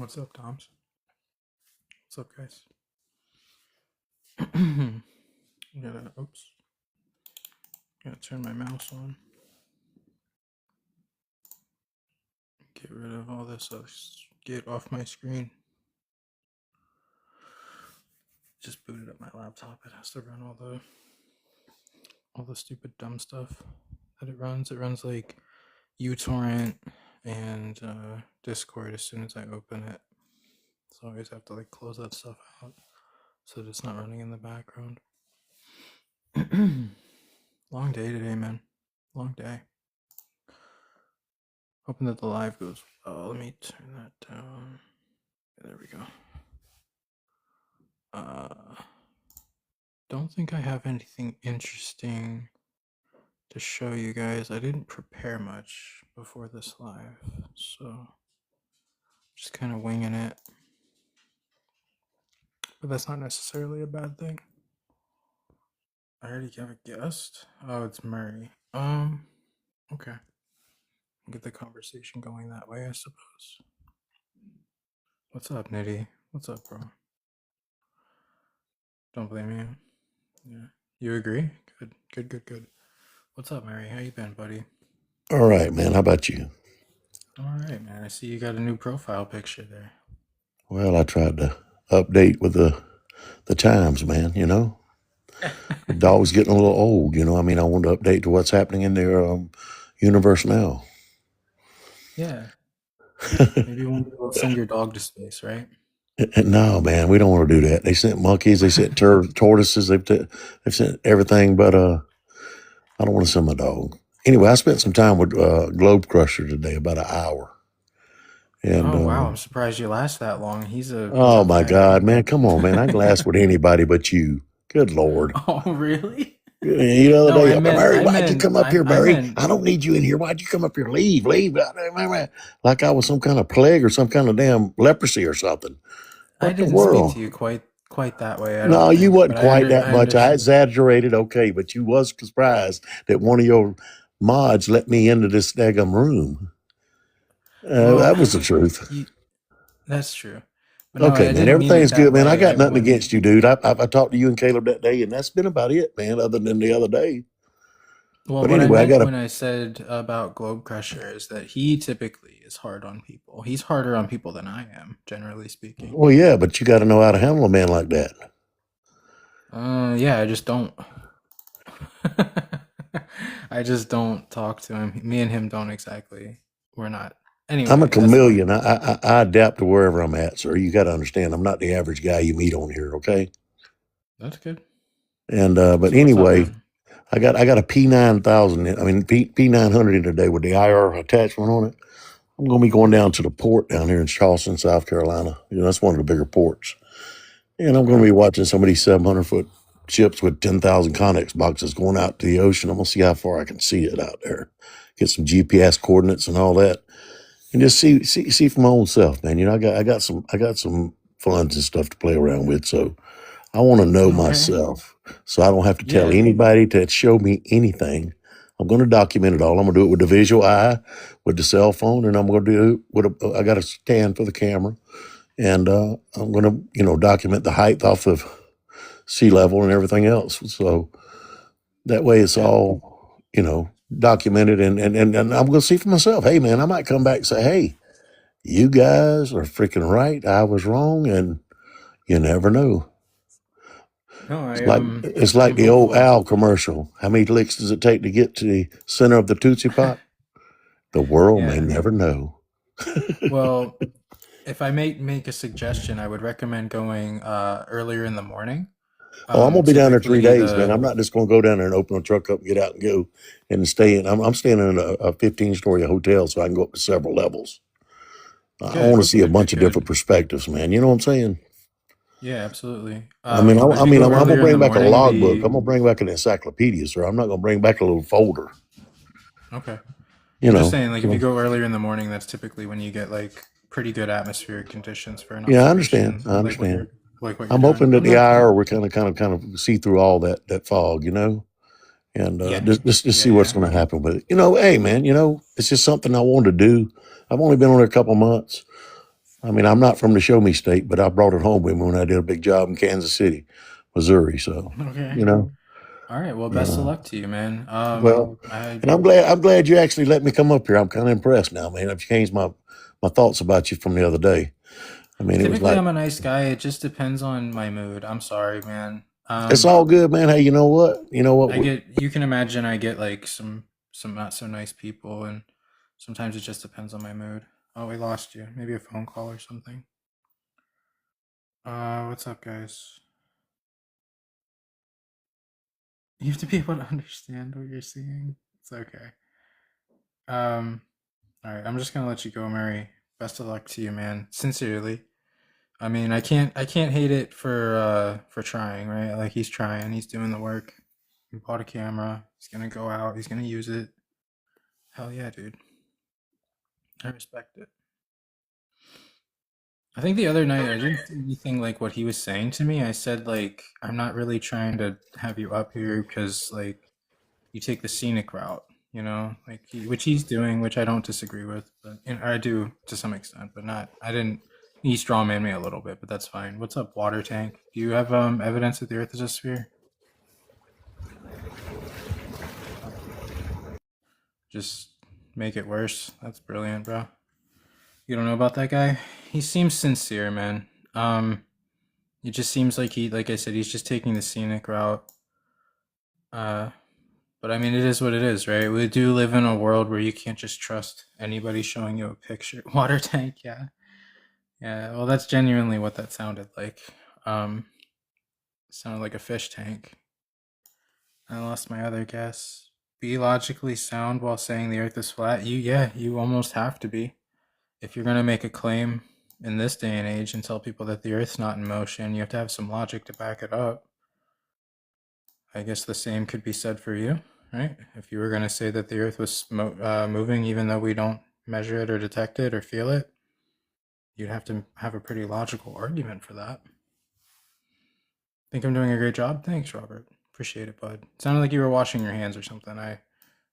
What's up, Toms? What's up, guys? Oops. Gotta turn my mouse on. Get rid of all this. Get off my screen. Just booted up my laptop. It has to run all the stupid dumb stuff that it runs. It runs like uTorrent and Discord as soon as I open it. So I always have to like close that stuff out so that it's not running in the background. Long day today, man. Long day. Hoping that the live goes well. Let me turn that down. There we go. Don't think I have anything interesting to show you guys. I didn't prepare much before this live, so just kind of winging it. But that's not necessarily a bad thing. I already have a guest. Oh, it's Murray. Okay. Get the conversation going that way, I suppose. What's up, Nitty? What's up, bro? Don't blame you. Yeah. You agree? Good. What's up, Mary? How you been, buddy? All right, man. How about you? I'm all right, man. I see you got a new profile picture there. Well, I tried to update with the times, man, you know. The dog's getting a little old, you know. I mean, I want to update to what's happening in their universe now. Yeah. Maybe one day we'll send your dog to space, right? No, man, we don't want to do that. They sent monkeys, they sent tortoises, they've sent everything, but I don't want to send my dog. Anyway, I spent some time with Globe Crusher today, about an hour. And, oh wow, I'm surprised you last that long. He's a my God, man, come on, man. I can last with anybody but you. Good Lord. Oh really? The other day, Barry, why'd you come up here, Barry? I don't need you in here. Why'd you come up here? Leave. Like I was some kind of plague or some kind of damn leprosy or something. I didn't speak to you quite that way. No, you wasn't quite that much. I exaggerated, okay, but you was surprised that one of your mods let me into this daggum room. That was the truth. That's true. But okay, no, man, everything's good, man. I got nothing against you, dude. I talked to you and Caleb that day, and that's been about it, man, other than the other day. Well, but anyway, when I said about Globe Crusher is that he typically is hard on people. He's harder on people than I am, generally speaking. Well, yeah, but you got to know how to handle a man like that. Yeah, I just don't. I just don't talk to him. Me and him don't exactly. We're not. Anyway, I'm a chameleon. I adapt to wherever I'm at, sir. You got to understand, I'm not the average guy you meet on here. Okay. That's good. And but anyway, I got a P9000. I mean P900 in today with the IR attachment on it. I'm going to be going down to the port down here in Charleston, South Carolina. You know, that's one of the bigger ports. And I'm going to be watching some of these 700-foot ships with 10,000 Connex boxes going out to the ocean. I'm going to see how far I can see it out there. Get some GPS coordinates and all that. And just see for my own self, man. You know, I got some funds and stuff to play around with. So I want to know myself. So I don't have to tell anybody to show me anything. I'm going to document it all. I'm going to do it with the visual eye, with the cell phone, and I'm going to do it with I got a stand for the camera. And I'm going to, you know, document the height off of sea level and everything else. So that way it's all, you know, documented. And I'm going to see for myself, hey, man, I might come back and say, hey, you guys are freaking right. I was wrong. And you never know. No, it's like the old Al commercial. How many licks does it take to get to the center of the Tootsie Pop? The world may never know. Well, if I make a suggestion, I would recommend going earlier in the morning. I'm gonna be down there 3 days, man. I'm not just gonna go down there and open a truck up and get out and go and stay in. I'm staying in a 15-story hotel, so I can go up to several levels. I want to see a bunch of different perspectives, man. You know what I'm saying? Yeah, absolutely. I'm gonna bring back a logbook. I'm gonna bring back an encyclopedia, sir. I'm not gonna bring back a little folder. Okay. You know, just saying, like if you go earlier in the morning, that's typically when you get like pretty good atmospheric conditions for an I understand. I'm hoping that the IR we're kind of see through all that fog, you know, and just see what's going to happen with it. You know, hey man, you know, it's just something I wanted to do. I've only been on there a couple months. I mean, I'm not from the show me state, but I brought it home with me when I did a big job in Kansas City, Missouri. So, Okay. you know, All right. Well, best of uh, luck to you, man. well, I and I'm glad you actually let me come up here. I'm kind of impressed now, man. I've changed my thoughts about you from the other day. I mean, it was typically like, I'm a nice guy. It just depends on my mood. I'm sorry, man. it's all good, man. Hey, you know what? You know I what? get, you can imagine I get like some not so nice people, and sometimes it just depends on my mood. Oh, we lost you. Maybe a phone call or something. What's up, guys? You have to be able to understand what you're seeing. It's okay. Um, all right. I'm just gonna let you go, Mary. Best of luck to you, man. Sincerely. I mean, I can't hate it for trying, right? Like he's trying, he's doing the work. He bought a camera. He's gonna go out. He's gonna use it. Hell yeah, dude. I respect it. I think the other night I didn't say anything like what he was saying to me. I said like I'm not really trying to have you up here because like you take the scenic route, like which he's doing, which I don't disagree with, but I do to some extent, but not. I didn't. He strawman me a little bit, but that's fine. What's up, water tank? Do you have evidence that the Earth is a sphere? Just make it worse. That's brilliant, bro. You don't know about that guy? He seems sincere, man. It just seems like like I said, he's just taking the scenic route. Uh, but I mean, it is what it is, right? We do live in a world where you can't just trust anybody showing you a picture. Water tank, yeah, yeah. Well, that's genuinely what that sounded like. Um, sounded like a fish tank. I lost my other guess. Be logically sound while saying the Earth is flat. You almost have to be. If you're going to make a claim in this day and age and tell people that the Earth's not in motion, you have to have some logic to back it up. I guess the same could be said for you, right? If you were going to say that the Earth was moving, even though we don't measure it or detect it or feel it, you'd have to have a pretty logical argument for that. Think I'm doing a great job? Thanks, Robert. Appreciate it, bud. It sounded like you were washing your hands or something. I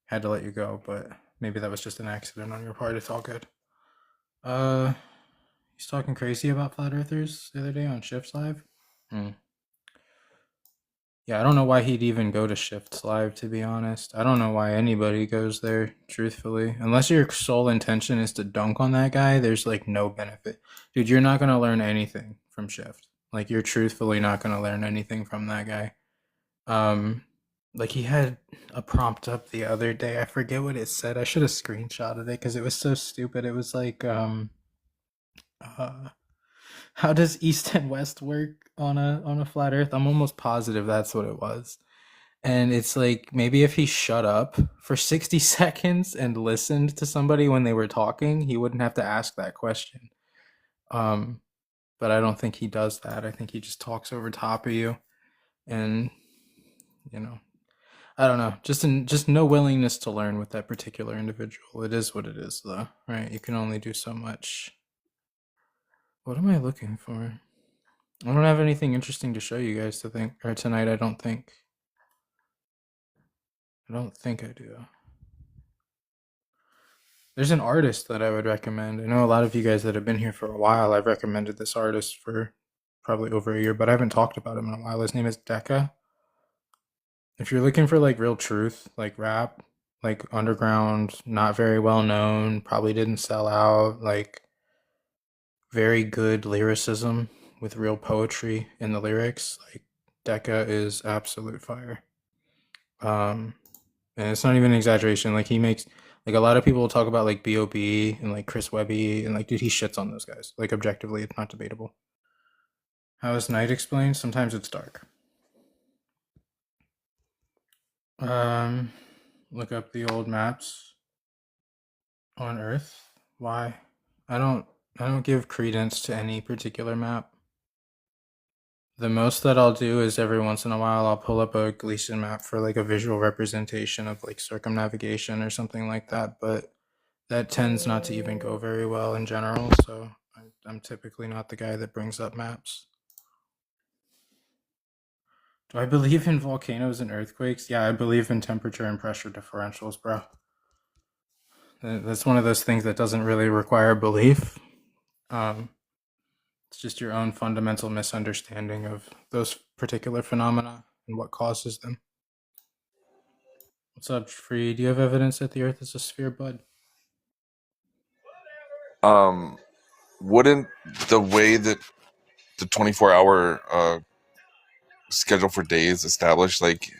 had to let you go, but maybe that was just an accident on your part. It's all good. Uh, he's talking crazy about flat earthers the other day on Shifts Live. Hmm. Yeah, I don't know why he'd even go to Shifts Live, to be honest. I don't know why anybody goes there, truthfully. Unless your sole intention is to dunk on that guy, there's like no benefit. Dude, you're not gonna learn anything from Shift. Like you're truthfully not gonna learn anything from that guy. Um like he had a prompt up the other day. I forget what it said. I should have screenshotted it because it was so stupid. It was like uh how does east and west work on a flat earth? I'm almost positive that's what it was. And it's like maybe if he shut up for 60 seconds and listened to somebody when they were talking, he wouldn't have to ask that question. Um, but I don't think he does that. I think he just talks over top of you, and you know, I don't know. Just no willingness to learn with that particular individual. It is what it is, though, right? You can only do so much. What am I looking for? I don't have anything interesting to show you guys to think or tonight. I don't think. I don't think I do. There's an artist that I would recommend. I know a lot of you guys that have been here for a while. I've recommended this artist for probably over a year, but I haven't talked about him in a while. His name is Decca. If you're looking for like real truth, like rap, like underground, not very well known, probably didn't sell out, like very good lyricism with real poetry in the lyrics, like Decca is absolute fire. Um, and it's not even an exaggeration. Like he makes like a lot of people talk about like B.O.B. and like Chris Webby and like dude he shits on those guys. Like objectively, it's not debatable. How is night explained? Sometimes it's dark. Um, look up the old maps on Earth. Why? I don't. I don't give credence to any particular map. The most that I'll do is every once in a while I'll pull up a Gleason map for like a visual representation of like circumnavigation or something like that, but that tends not to even go very well in general, so I'm typically not the guy that brings up maps. Do I believe in volcanoes and earthquakes? Yeah, I believe in temperature and pressure differentials, bro. That's one of those things that doesn't really require belief. It's just your own fundamental misunderstanding of those particular phenomena and what causes them. What's up, Free? Do you have evidence that the Earth is a sphere, bud? Um, wouldn't the way that the 24-hour schedule for days established, like,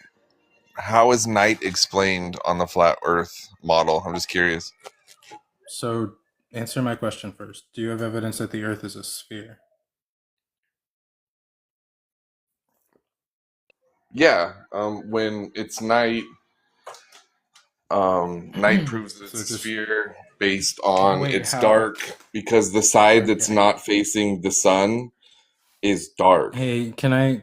how is night explained on the flat Earth model? I'm just curious. So, answer my question first. Do you have evidence that the Earth is a sphere? Yeah. When it's night, night proves So it's a just sphere based oh on wait, it's how? dark because the side that's Okay. not facing the sun is dark. Hey, can I?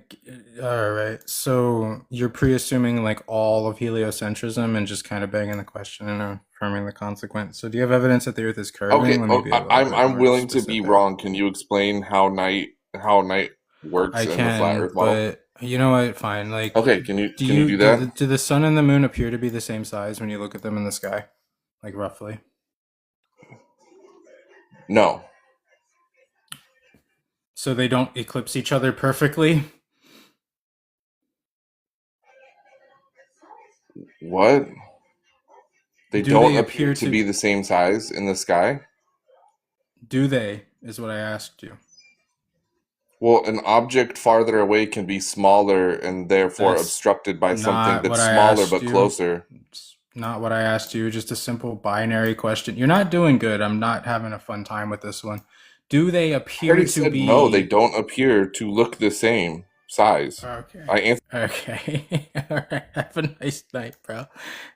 All right. So you're pre-assuming like all of heliocentrism and just kind of begging the question and affirming the consequence. So do you have evidence that the Earth is curving? Okay, Let me oh, be a little bit I'm more willing to be specific. wrong. Can you explain how night works I in the flat can, Earth model? but you know what? Fine. Like, Okay, can you do that? do the sun and the moon appear to be the same size when you look at them in the sky, like roughly? No. So they don't eclipse each other perfectly? What? They Do don't they appear appear to to? be the same size in the sky? Do they? Is what I asked you. Well, an object farther away can be smaller and therefore That's obstructed by something not what that's I smaller asked but you. closer. It's not what I asked you. Just a simple binary question. You're not doing good. I'm not having a fun time with this one. Do they I appear already to said no, they be don't appear to look the same size. okay? I answered. Okay. All right. Have a nice night, bro.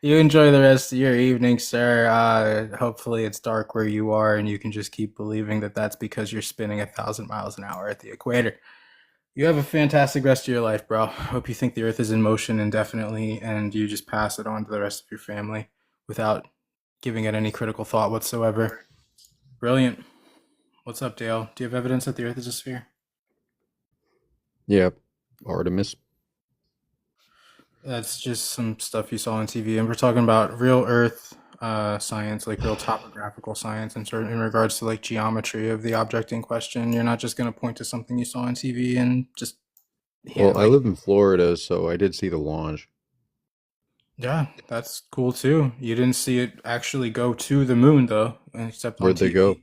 You enjoy the rest of your evening, sir. Hopefully it's dark where you are, and you can just keep believing that that's because you're spinning 1,000 miles an hour at the equator. You have a fantastic rest of your life, bro. Hope you think the earth is in motion indefinitely and you just pass it on to the rest of your family without giving it any critical thought whatsoever. Brilliant. What's up, Dale? Do you have evidence that the earth is a sphere? Yeah, Artemis. That's just some stuff you saw on TV, and we're talking about real earth science, like real topographical science in regards to like geometry of the object in question. You're not just going to point to something you saw on TV and just Well, I like live in Florida, so I did see the launch. yeah, that's cool too. You didn't see it actually go to the moon though, except on Where'd they go? TV.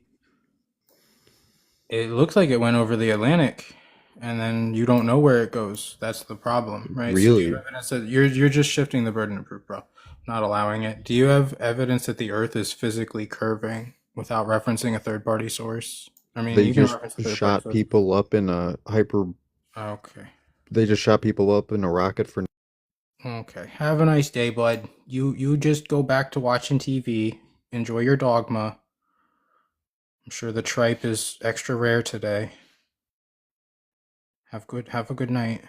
It looks like it went over the Atlantic, and then you don't know where it goes. That's the problem, right? So do you have Really? evidence that you're just shifting the burden of proof, bro? Not allowing it. Do you have evidence that the Earth is physically curving without referencing a third party source? I mean, They you can just reference a third party shot source. people up in a hyper. Okay. They just shot people up in a rocket for. Okay. Have a nice day, bud. You just go back to watching TV. Enjoy your dogma. I'm sure the tripe is extra rare today. Have a good night.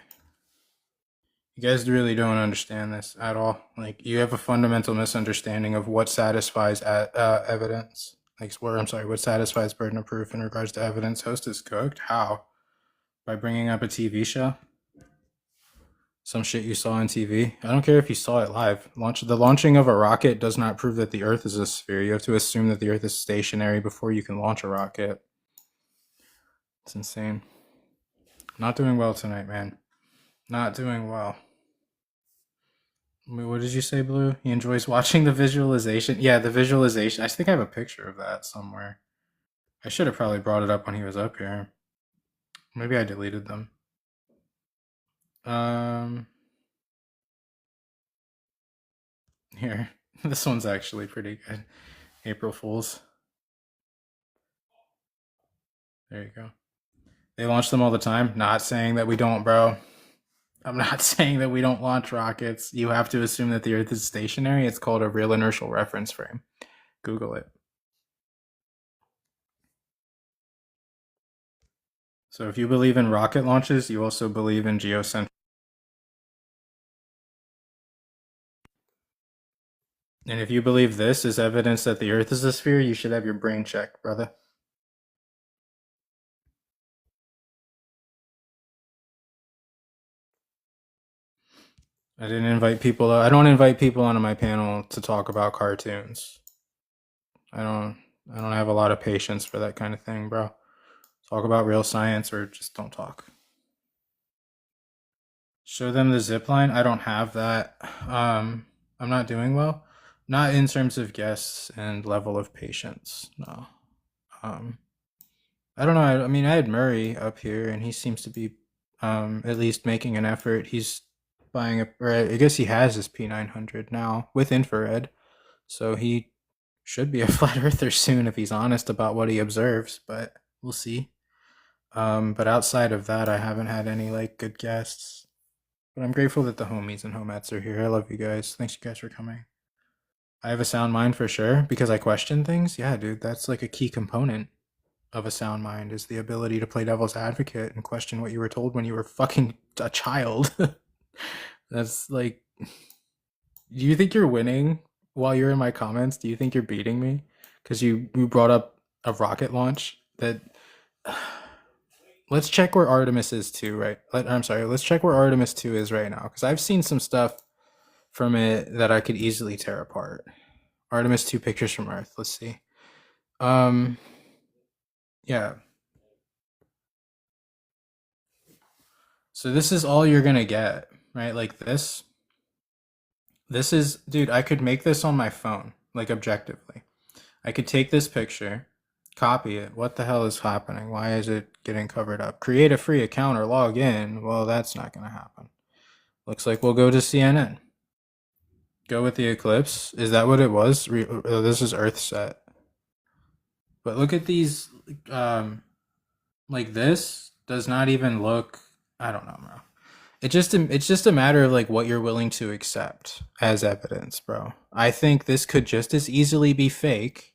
You guys really don't understand this at all. Like you have a fundamental misunderstanding of what satisfies evidence. Like where I'm sorry, what satisfies burden of proof in regards to evidence. Host is cooked. How? By bringing up a TV show, some shit you saw on TV. I don't care if you saw it live. The launching of a rocket does not prove that the Earth is a sphere. You have to assume that the Earth is stationary before you can launch a rocket. It's insane. Not doing well tonight, man. Not doing well. Wait, what did you say, Blue? He enjoys watching the visualization. Yeah, the visualization. I think I have a picture of that somewhere. I should have probably brought it up when he was up here. Maybe I deleted them. Um, here. This one's actually pretty good. April Fools. There you go. They launch them all the time. Not saying that we don't, bro. I'm not saying that we don't launch rockets. You have to assume that the Earth is stationary. It's called a real inertial reference frame. Google it. So if you believe in rocket launches, you also believe in geocentrism. And if you believe this is evidence that the Earth is a sphere, you should have your brain checked, brother. I didn't invite people. I don't invite people onto my panel to talk about cartoons. I don't. I don't have a lot of patience for that kind of thing, bro. Talk about real science or just don't talk. Show them the zip line. I don't have that. I'm not doing well. Not in terms of guests and level of patience. No. I don't know. I mean, I had Murray up here, and he seems to be at least making an effort. He's buying or I guess he has his P900 now with infrared, so he should be a flat earther soon if he's honest about what he observes. But we'll see. But outside of that, I haven't had any like good guests. But I'm grateful that the homies and homettes are here. I love you guys. Thanks you guys for coming. I have a sound mind for sure because I question things. Yeah, dude, that's like a key component of a sound mind is the ability to play devil's advocate and question what you were told when you were fucking a child. That's like, do you think you're winning while you're in my comments? Do you think you're beating me? Because you brought up a rocket launch that... Let's check where Artemis is 2, right? I'm sorry, let's check where Artemis 2 is right now. Because I've seen some stuff from it that I could easily tear apart. Artemis 2 pictures from Earth. Let's see. Yeah. So this is all you're gonna get, right? Like this. This is, dude, I could make this on my phone, like objectively. I could take this picture, copy it. What the hell is happening? Why is it getting covered up? Create a free account or log in. Well, that's not gonna happen. Looks like we'll go to CNN. Go with the eclipse. Is that what it was? This is Earthset. But look at these, like this does not even look, I don't know, bro. It's just a matter of like what you're willing to accept as evidence, bro. I think this could just as easily be fake.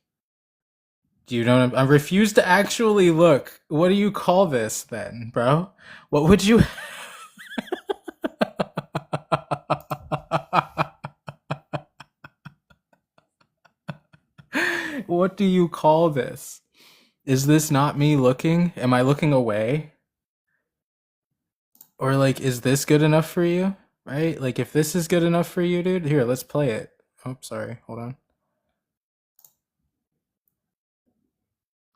Do you know what I refuse to actually look. What do you call this then, bro? What would you... What do you call this? Is this not me looking? Am I looking away? Or like, is this good enough for you? Right? Like, if this is good enough for you, dude, here, let's play it. Oh, sorry. Hold on.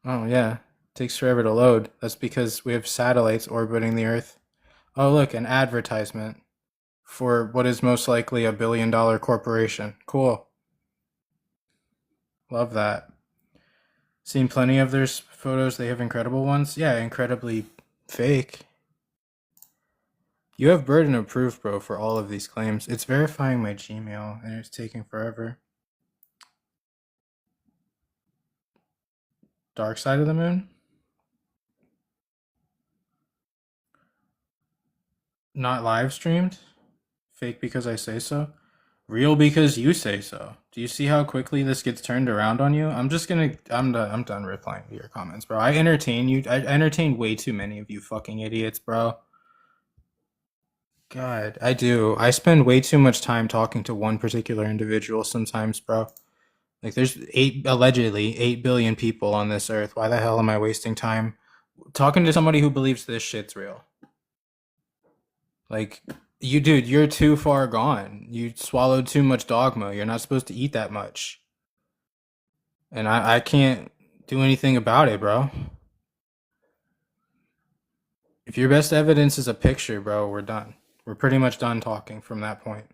Oh, yeah. Takes forever to load. That's because we have satellites orbiting the Earth. Oh, look, an advertisement for what is most likely a billion-dollar corporation. Cool. Love that. Seen plenty of their photos. They have incredible ones. Yeah, incredibly fake. You have burden of proof, bro, for all of these claims. It's verifying my Gmail, and it's taking forever. Dark side of the moon? Not live streamed? Fake because I say so? Real because you say so. Do you see how quickly this gets turned around on you? I'm done replying to your comments, bro. I entertain you. I entertain way too many of you fucking idiots, bro. God, I do. I spend way too much time talking to one particular individual sometimes, bro. Like, there's allegedly 8 billion people on this earth. Why the hell am I wasting time talking to somebody who believes this shit's real? Like, dude, you're too far gone. You swallowed too much dogma. You're not supposed to eat that much. And I can't do anything about it, bro. If your best evidence is a picture, bro, we're done. We're pretty much done talking from that point.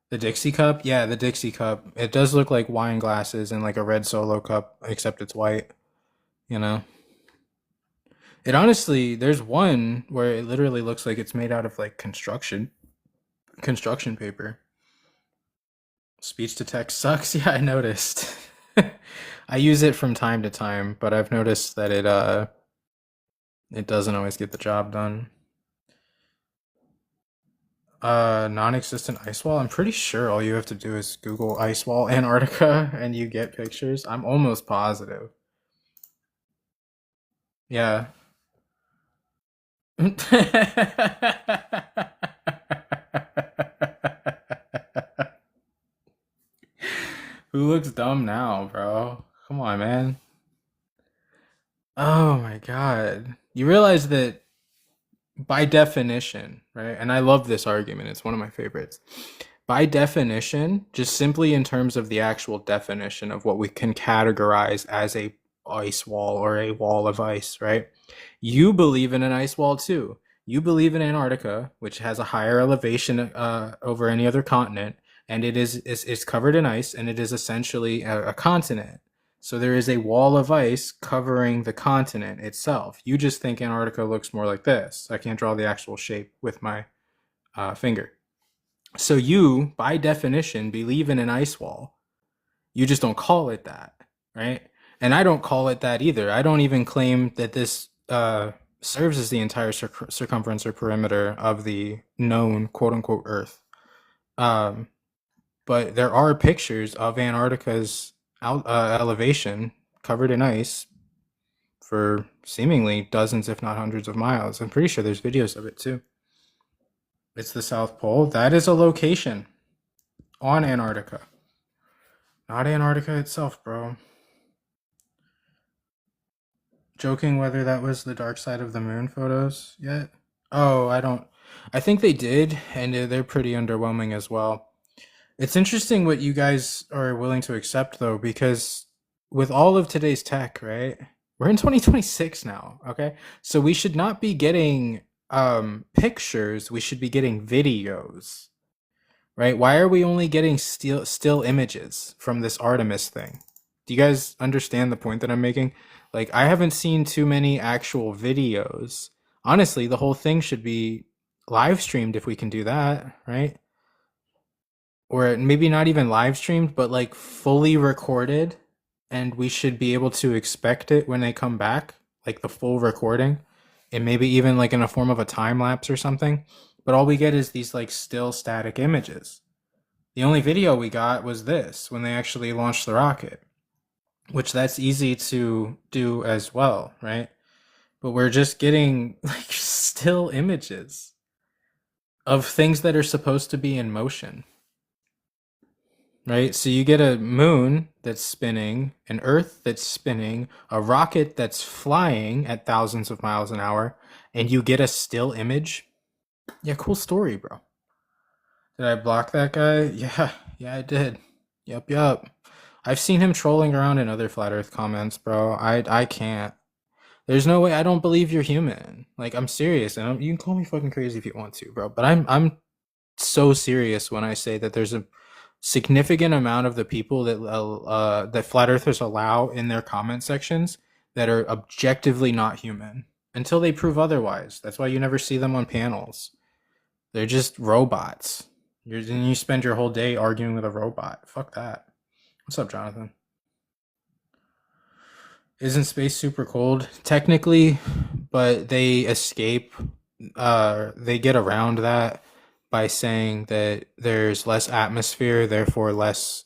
The Dixie cup? Yeah, the Dixie cup. It does look like wine glasses and like a red Solo cup, except it's white. You know? It honestly, there's one where it literally looks like it's made out of like construction paper. Speech to text sucks. Yeah, I noticed. I use it from time to time, but I've noticed that it doesn't always get the job done. Non-existent ice wall. I'm pretty sure all you have to do is Google ice wall Antarctica and you get pictures. I'm almost positive. Yeah. Who looks dumb now, bro? Come on, man. Oh my god. You realize that by definition, right? And I love this argument. It's one of my favorites. By definition, just simply in terms of the actual definition of what we can categorize as a ice wall or a wall of ice, right? You believe in an ice wall too. You believe in Antarctica, which has a higher elevation over any other continent, and it's covered in ice, and it is essentially a continent. So there is a wall of ice covering the continent itself. You just think Antarctica looks more like this. I can't draw the actual shape with my finger. So you, by definition, believe in an ice wall. You just don't call it that, right? And I don't call it that either. I don't even claim that this serves as the entire circumference or perimeter of the known quote-unquote Earth. But there are pictures of Antarctica's elevation covered in ice for seemingly dozens, if not hundreds of miles. I'm pretty sure there's videos of it too. It's the South Pole. That is a location on Antarctica. Not Antarctica itself, bro. Joking whether that was the dark side of the moon photos yet? Oh, I think they did, and they're pretty underwhelming as well. It's interesting what you guys are willing to accept, though, because with all of today's tech, right? We're in 2026 now, okay? So we should not be getting pictures, we should be getting videos, right? Why are we only getting still images from this Artemis thing? Do you guys understand the point that I'm making? Like, I haven't seen too many actual videos. Honestly, the whole thing should be live streamed if we can do that, right? Or maybe not even live streamed, but like fully recorded, and we should be able to expect it when they come back, like the full recording, and maybe even like in a form of a time lapse or something. But all we get is these like still static images. The only video we got was this when they actually launched the rocket, which that's easy to do as well, right? But we're just getting like still images of things that are supposed to be in motion, right? So you get a moon that's spinning, an Earth that's spinning, a rocket that's flying at thousands of miles an hour, and you get a still image. Yeah, cool story, bro. Did I block that guy? Yeah, I did. Yup. I've seen him trolling around in other flat Earth comments, bro. I can't. There's no way. I don't believe you're human. Like, I'm serious, and you can call me fucking crazy if you want to, bro. But I'm so serious when I say that there's a significant amount of the people that flat earthers allow in their comment sections that are objectively not human until they prove otherwise. That's why you never see them on panels. They're just robots. You spend your whole day arguing with a robot. Fuck that. What's up, Jonathan? Isn't space super cold? Technically, but they escape. They get around that by saying that there's less atmosphere, therefore less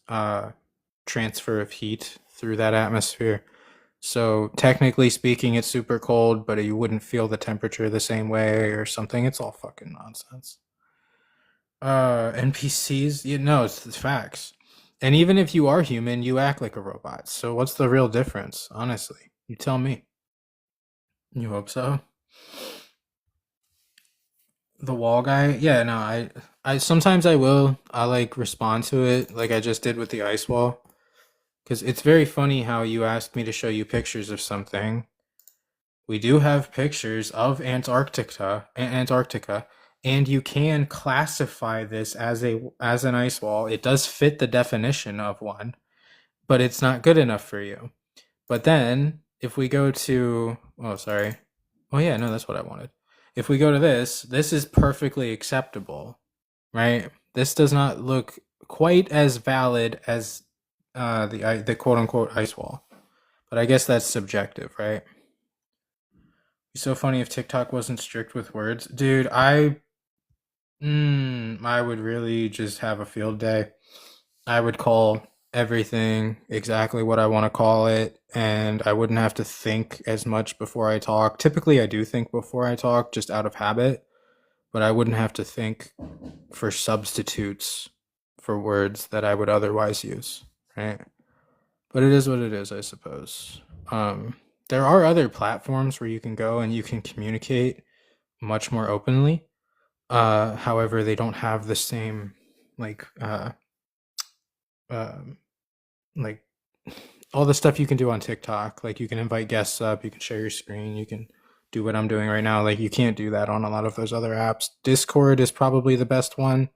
transfer of heat through that atmosphere. So technically speaking, it's super cold, but you wouldn't feel the temperature the same way or something. It's all fucking nonsense. NPCs, it's facts. And even if you are human, you act like a robot. So what's the real difference, honestly? You tell me. You hope so? The wall guy? Yeah, no, I sometimes I like respond to it like I just did with the ice wall. Because it's very funny how you asked me to show you pictures of something. We do have pictures of Antarctica, and you can classify this as an ice wall. It does fit the definition of one, but it's not good enough for you. But then if we go to, that's what I wanted. If we go to this is perfectly acceptable, right? This does not look quite as valid as the quote unquote ice wall, but I guess that's subjective, right? It'd be so funny if TikTok wasn't strict with words, dude. I would really just have a field day. I would call everything exactly what I want to call it, and I wouldn't have to think as much before I talk. Typically, I do think before I talk, just out of habit, but I wouldn't have to think for substitutes for words that I would otherwise use, right? But it is what it is, I suppose. There are other platforms where you can go and you can communicate much more openly. However, they don't have the same like all the stuff you can do on TikTok. Like you can invite guests up, you can share your screen, you can do what I'm doing right now. Like you can't do that on a lot of those other apps. Discord is probably the best one,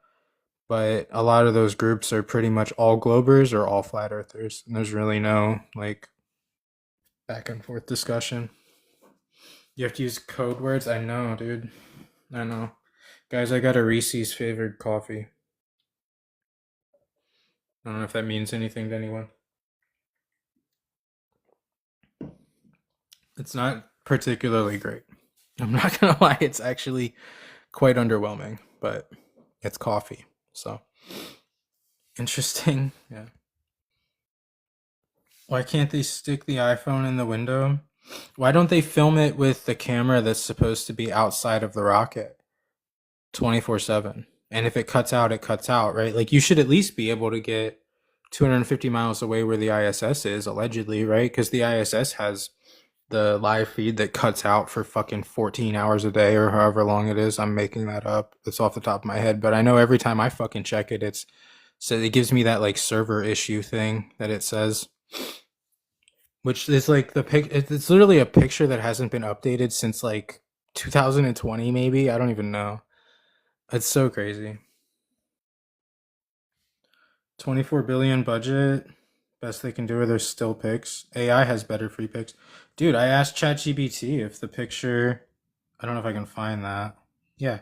but a lot of those groups are pretty much all Globers or all flat earthers. And there's really no like back and forth discussion. You have to use code words. I know, dude. I know. Guys, I got a Reese's flavored coffee. I don't know if that means anything to anyone. It's not particularly great. I'm not gonna lie, it's actually quite underwhelming, but it's coffee. So interesting. Yeah. Why can't they stick the iPhone in the window? Why don't they film it with the camera that's supposed to be outside of the rocket 24/7? And if it cuts out, it cuts out, right? Like you should at least be able to get 250 miles away where the ISS is, allegedly, right? Because the ISS has the live feed that cuts out for fucking 14 hours a day or however long it is. I'm making that up. It's off the top of my head, but I know every time I fucking check it, it gives me that like server issue thing that it says, which is like it's literally a picture that hasn't been updated since like 2020 maybe. I don't even know. It's so crazy. 24 billion budget. Best they can do are their still pics. AI has better free pics. Dude, I asked ChatGPT if the picture, I don't know if I can find that. Yeah.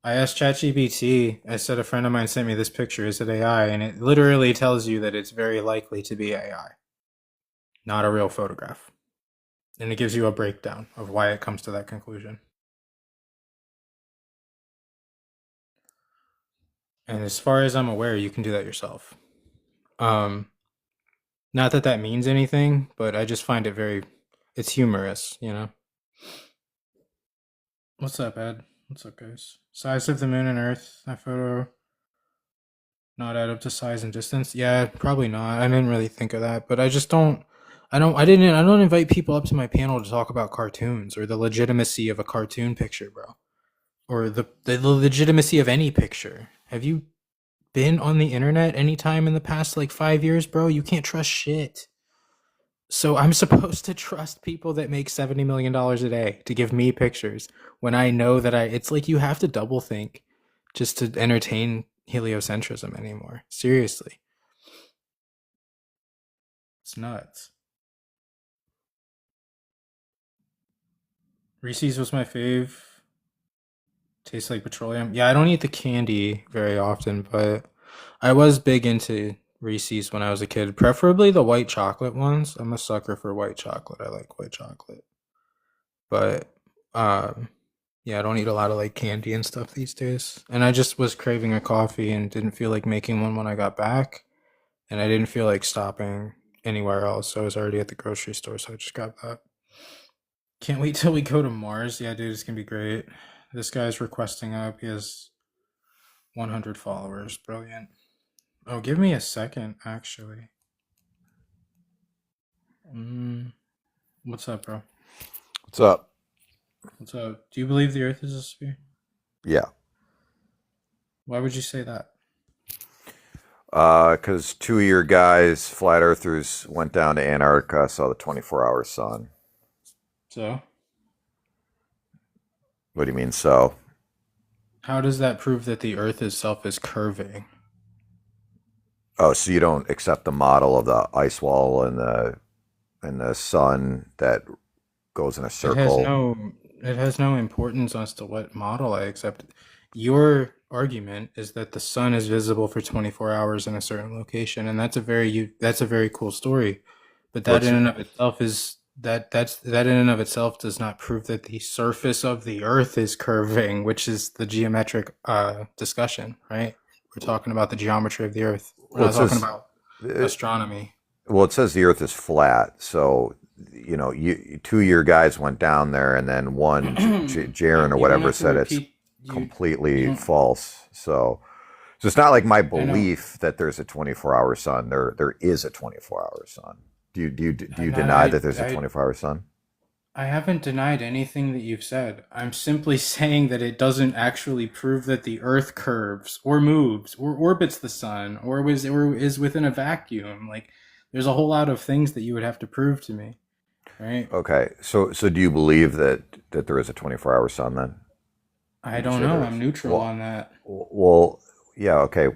I asked ChatGPT, I said a friend of mine sent me this picture, is it AI? And it literally tells you that it's very likely to be AI, not a real photograph. And it gives you a breakdown of why it comes to that conclusion. And as far as I'm aware, you can do that yourself. Not that that means anything, but I just find it's humorous, you know? What's up, Ed? What's up, guys? Size of the moon and Earth. That photo not add up to size and distance. Yeah, probably not. I didn't really think of that, but I just don't. I don't invite people up to my panel to talk about cartoons or the legitimacy of a cartoon picture, bro, or the legitimacy of any picture. Have you been on the internet anytime in the past like 5 years, bro? You can't trust shit. So I'm supposed to trust people that make $70 million a day to give me pictures when I know that it's like you have to double think just to entertain heliocentrism anymore. Seriously. It's nuts. Reese's was my fave. Tastes like petroleum. Yeah, I don't eat the candy very often, but I was big into Reese's when I was a kid, preferably the white chocolate ones. I'm a sucker for white chocolate. I like white chocolate. But yeah, I don't eat a lot of like candy and stuff these days. And I just was craving a coffee and didn't feel like making one when I got back. And I didn't feel like stopping anywhere else. So I was already at the grocery store, so I just got that. Can't wait till we go to Mars. Yeah, dude, it's gonna be great. This guy's requesting up. He has 100 followers. Brilliant. Oh, give me a second, actually. What's up, bro? What's up? What's up? Do you believe the Earth is a sphere? Yeah. Why would you say that? Because two of your guys, flat earthers, went down to Antarctica, saw the 24-hour sun. So? What do you mean, so? How does that prove that the Earth itself is curving? Oh, so you don't accept the model of the ice wall and the sun that goes in a circle? It has no importance as to what model I accept. Your argument is that the sun is visible for 24 hours in a certain location, and that's a very cool story. But that in and of itself is that in and of itself does not prove that the surface of the Earth is curving, which is the geometric discussion, right? We're talking about the geometry of the Earth. We're not talking about astronomy. Well, it says the Earth is flat, so two of your guys went down there, and then one, Jaron or whatever, said it's completely false. So it's not like my belief that there's a 24-hour sun. There is a 24-hour sun. Do you deny that there's a 24-hour sun? I haven't denied anything that you've said. I'm simply saying that it doesn't actually prove that the Earth curves or moves or orbits the sun or is within a vacuum. Like There's a whole lot of things that you would have to prove to me, right? Okay, so do you believe that there is a 24-hour sun then? I Would you don't say know. there I'm is? neutral Well, on that. well, yeah, okay.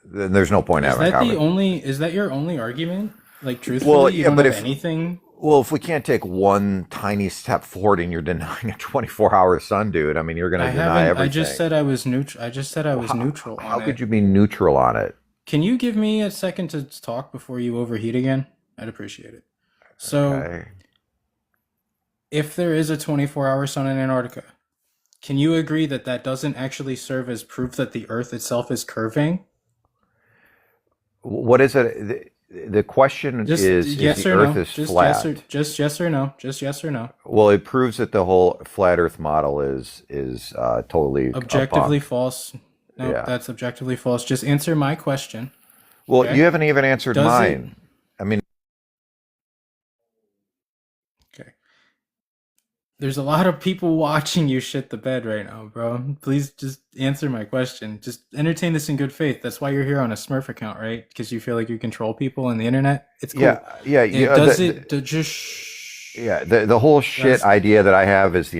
Then there's no point Is having a that the conversation. only? Is that your only argument? Like, Well, truthfully, you yeah, don't but have if anything. well, if we can't take one tiny step forward and you're denying a 24-hour sun, dude, I mean, you're going I to deny haven't. I just everything. said I was neutral. I just said I Well, was neutral how on could it. you be neutral on it? Can you give me a second to talk before you overheat again? I'd appreciate it. So, Okay. if there is a 24-hour sun in Antarctica, can you agree that that doesn't actually serve as proof that the Earth itself is curving? What is it? The question Just is yes the or Earth no. is Just yes or flat? just yes or no. Just yes or no. Well, it proves that the whole flat Earth model is totally a Objectively bunk. false. Nope, Yeah. that's objectively false. Just answer my question. Well, you Okay? haven't even answered Does it? mine. I mean, Okay. There's a lot of people watching you shit the bed right now, bro. Please just answer my question. Just entertain this in good faith. That's why you're here on a Smurf account, right? Because you feel like you control people on the internet. It's cool. yeah, yeah, And yeah. does it just shh? Yeah, the whole shit That's idea that I have is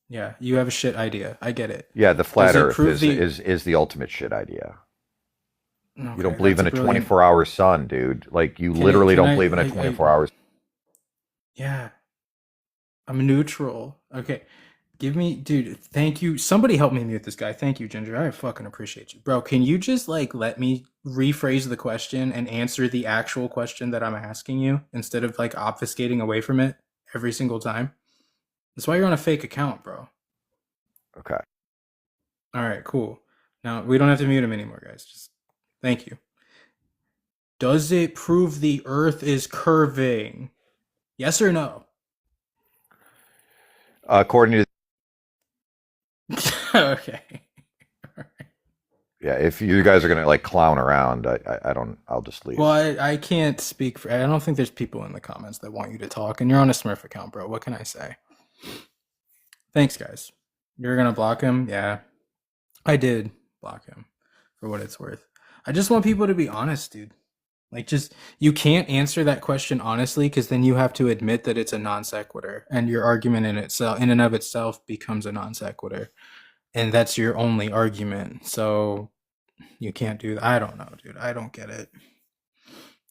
yeah. You have a shit idea. I get it. the Does flat it Earth prove the? is the ultimate shit idea. You don't Okay, believe that's in a a brilliant. 24-hour sun, dude. Like you Can literally can don't believe in a 24 hours. yeah. I'm neutral. Okay. Give me, dude, thank you. Somebody help me mute this guy. Thank you, Ginger. I fucking appreciate you. Bro, can you just like let me rephrase the question and answer the actual question that I'm asking you instead of like obfuscating away from it every single time? That's why you're on a fake account, bro. Okay. All right, cool. Now, we don't have to mute him anymore, guys. Just thank you. Does it prove the Earth is curving? Yes or no? According to Okay. yeah, if you guys are gonna like clown around, I don't. I'll just leave. Well, I can't speak for. I don't think there's people in the comments that want you to talk, and you're on a Smurf account, bro. What can I say? Thanks, guys. You're gonna block him? Yeah, I did block him for what it's worth. I just want people to be honest, dude. Like, just you can't answer that question honestly because then you have to admit that it's a non sequitur, and your argument in itself, in and of itself, becomes a non sequitur, and that's your only argument. So you can't do that. I don't know, dude. I don't get it.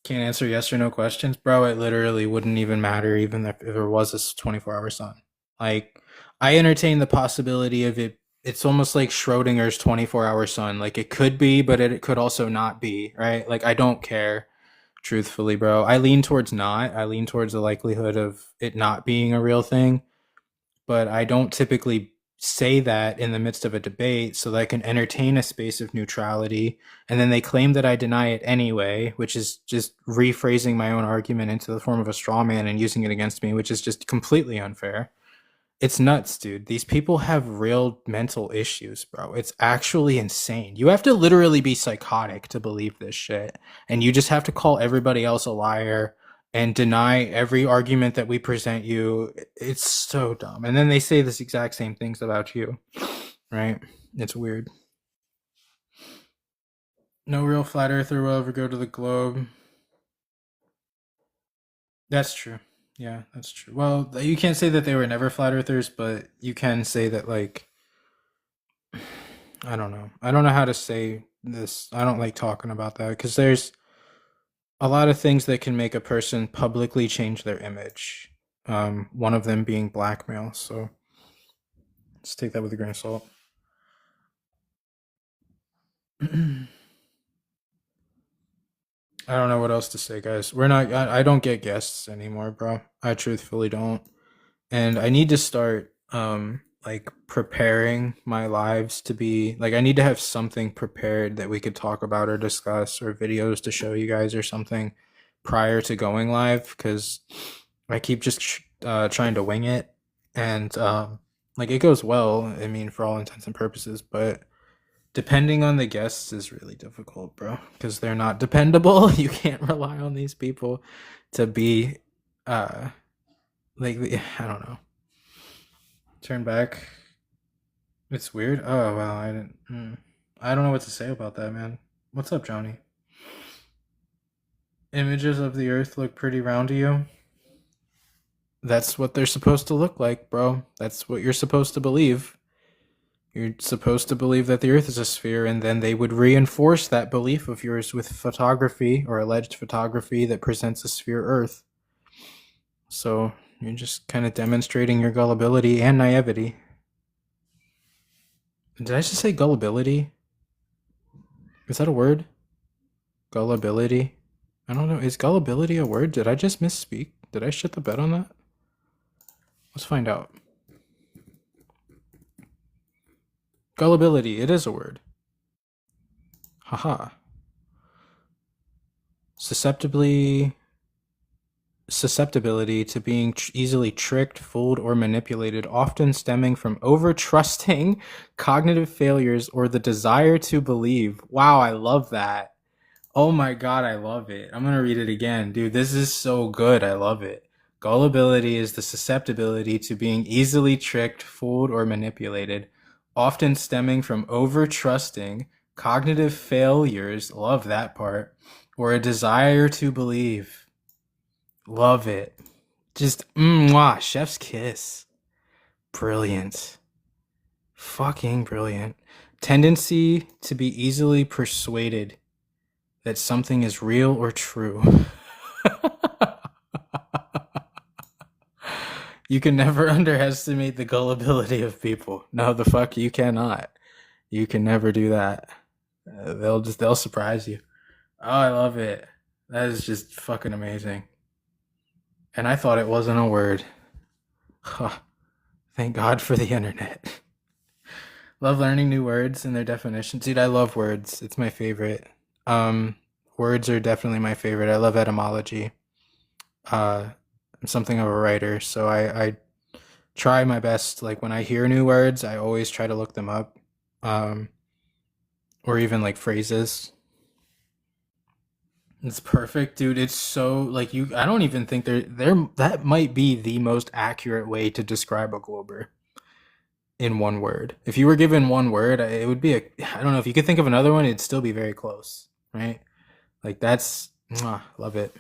Can't answer yes or no questions, bro. It literally wouldn't even matter, even if there was a 24-hour sun. Like, I entertain the possibility of it. It's almost like Schrodinger's 24-hour sun. Like, it could be, but it could also not be, right? Like, I don't care, truthfully, bro. I lean towards not. I lean towards the likelihood of it not being a real thing, but I don't typically say that in the midst of a debate so that I can entertain a space of neutrality. And then they claim that I deny it anyway, which is just rephrasing my own argument into the form of a straw man and using it against me, which is just completely unfair. It's nuts, dude. These people have real mental issues, bro. It's actually insane. You have to literally be psychotic to believe this shit. And you just have to call everybody else a liar and deny every argument that we present you. It's so dumb. And then they say this exact same things about you, right? It's weird. No real flat earther will ever go to the globe. That's true. Yeah, that's true. Well, you can't say that they were never flat earthers, but you can say that, like, I don't know. I don't know how to say this. I don't like talking about that because there's a lot of things that can make a person publicly change their image. One of them being blackmail. So let's take that with a grain of salt. I don't know what else to say, guys. We're not. I don't get guests anymore, bro. I truthfully don't, and I need to start like preparing my lives to be like I need to have something prepared that we could talk about or discuss or videos to show you guys or something prior to going live because I keep just trying to wing it and like it goes well. I mean, for all intents and purposes, but depending on the guests is really difficult, bro, because they're not dependable. You can't rely on these people to be like I don't know. Turn back. It's weird. Oh wow, I didn't. I don't know what to say about that, man. What's up, Johnny? images of the Earth look pretty round to you, that's what they're supposed to look like, bro. That's what you're supposed to believe. You're supposed to believe that the Earth is a sphere, and then they would reinforce that belief of yours with photography or alleged photography that presents a sphere Earth. So you're just kind of demonstrating your gullibility and naivety. Did I just say gullibility? Is that a word? Gullibility? I don't know. Is gullibility a word? Did I just misspeak? Did I shit the bed on that? Let's find out. Gullibility, it is a word. Haha. Susceptibility to being easily tricked, fooled, or manipulated, often stemming from over-trusting, cognitive failures, or the desire to believe. Wow, I love that. Oh my god, I love it. I'm gonna read it again. Dude, this is so good. I love it. Gullibility is the susceptibility to being easily tricked, fooled, or manipulated, often stemming from over-trusting, cognitive failures, love that part, or a desire to believe. Love it. Just, mwah, chef's kiss. Brilliant. Fucking brilliant. Tendency to be easily persuaded that something is real or true. You can never underestimate the gullibility of people. No, the fuck you cannot. You can never do that. They'll surprise you. Oh, I love it. That is just fucking amazing. And I thought it wasn't a word. Huh. Thank God for the internet. Love learning new words and their definitions. Dude, I love words. It's my favorite. Words are definitely my favorite. I love etymology. I'm something of a writer, so I try my best. Like when I hear new words, I always try to look them up. Or even like phrases. It's perfect, dude. It's so like I don't even think that might be the most accurate way to describe a glober in one word. If you were given one word, it would be I don't know, if you could think of another one, it'd still be very close, right? Like that's love it.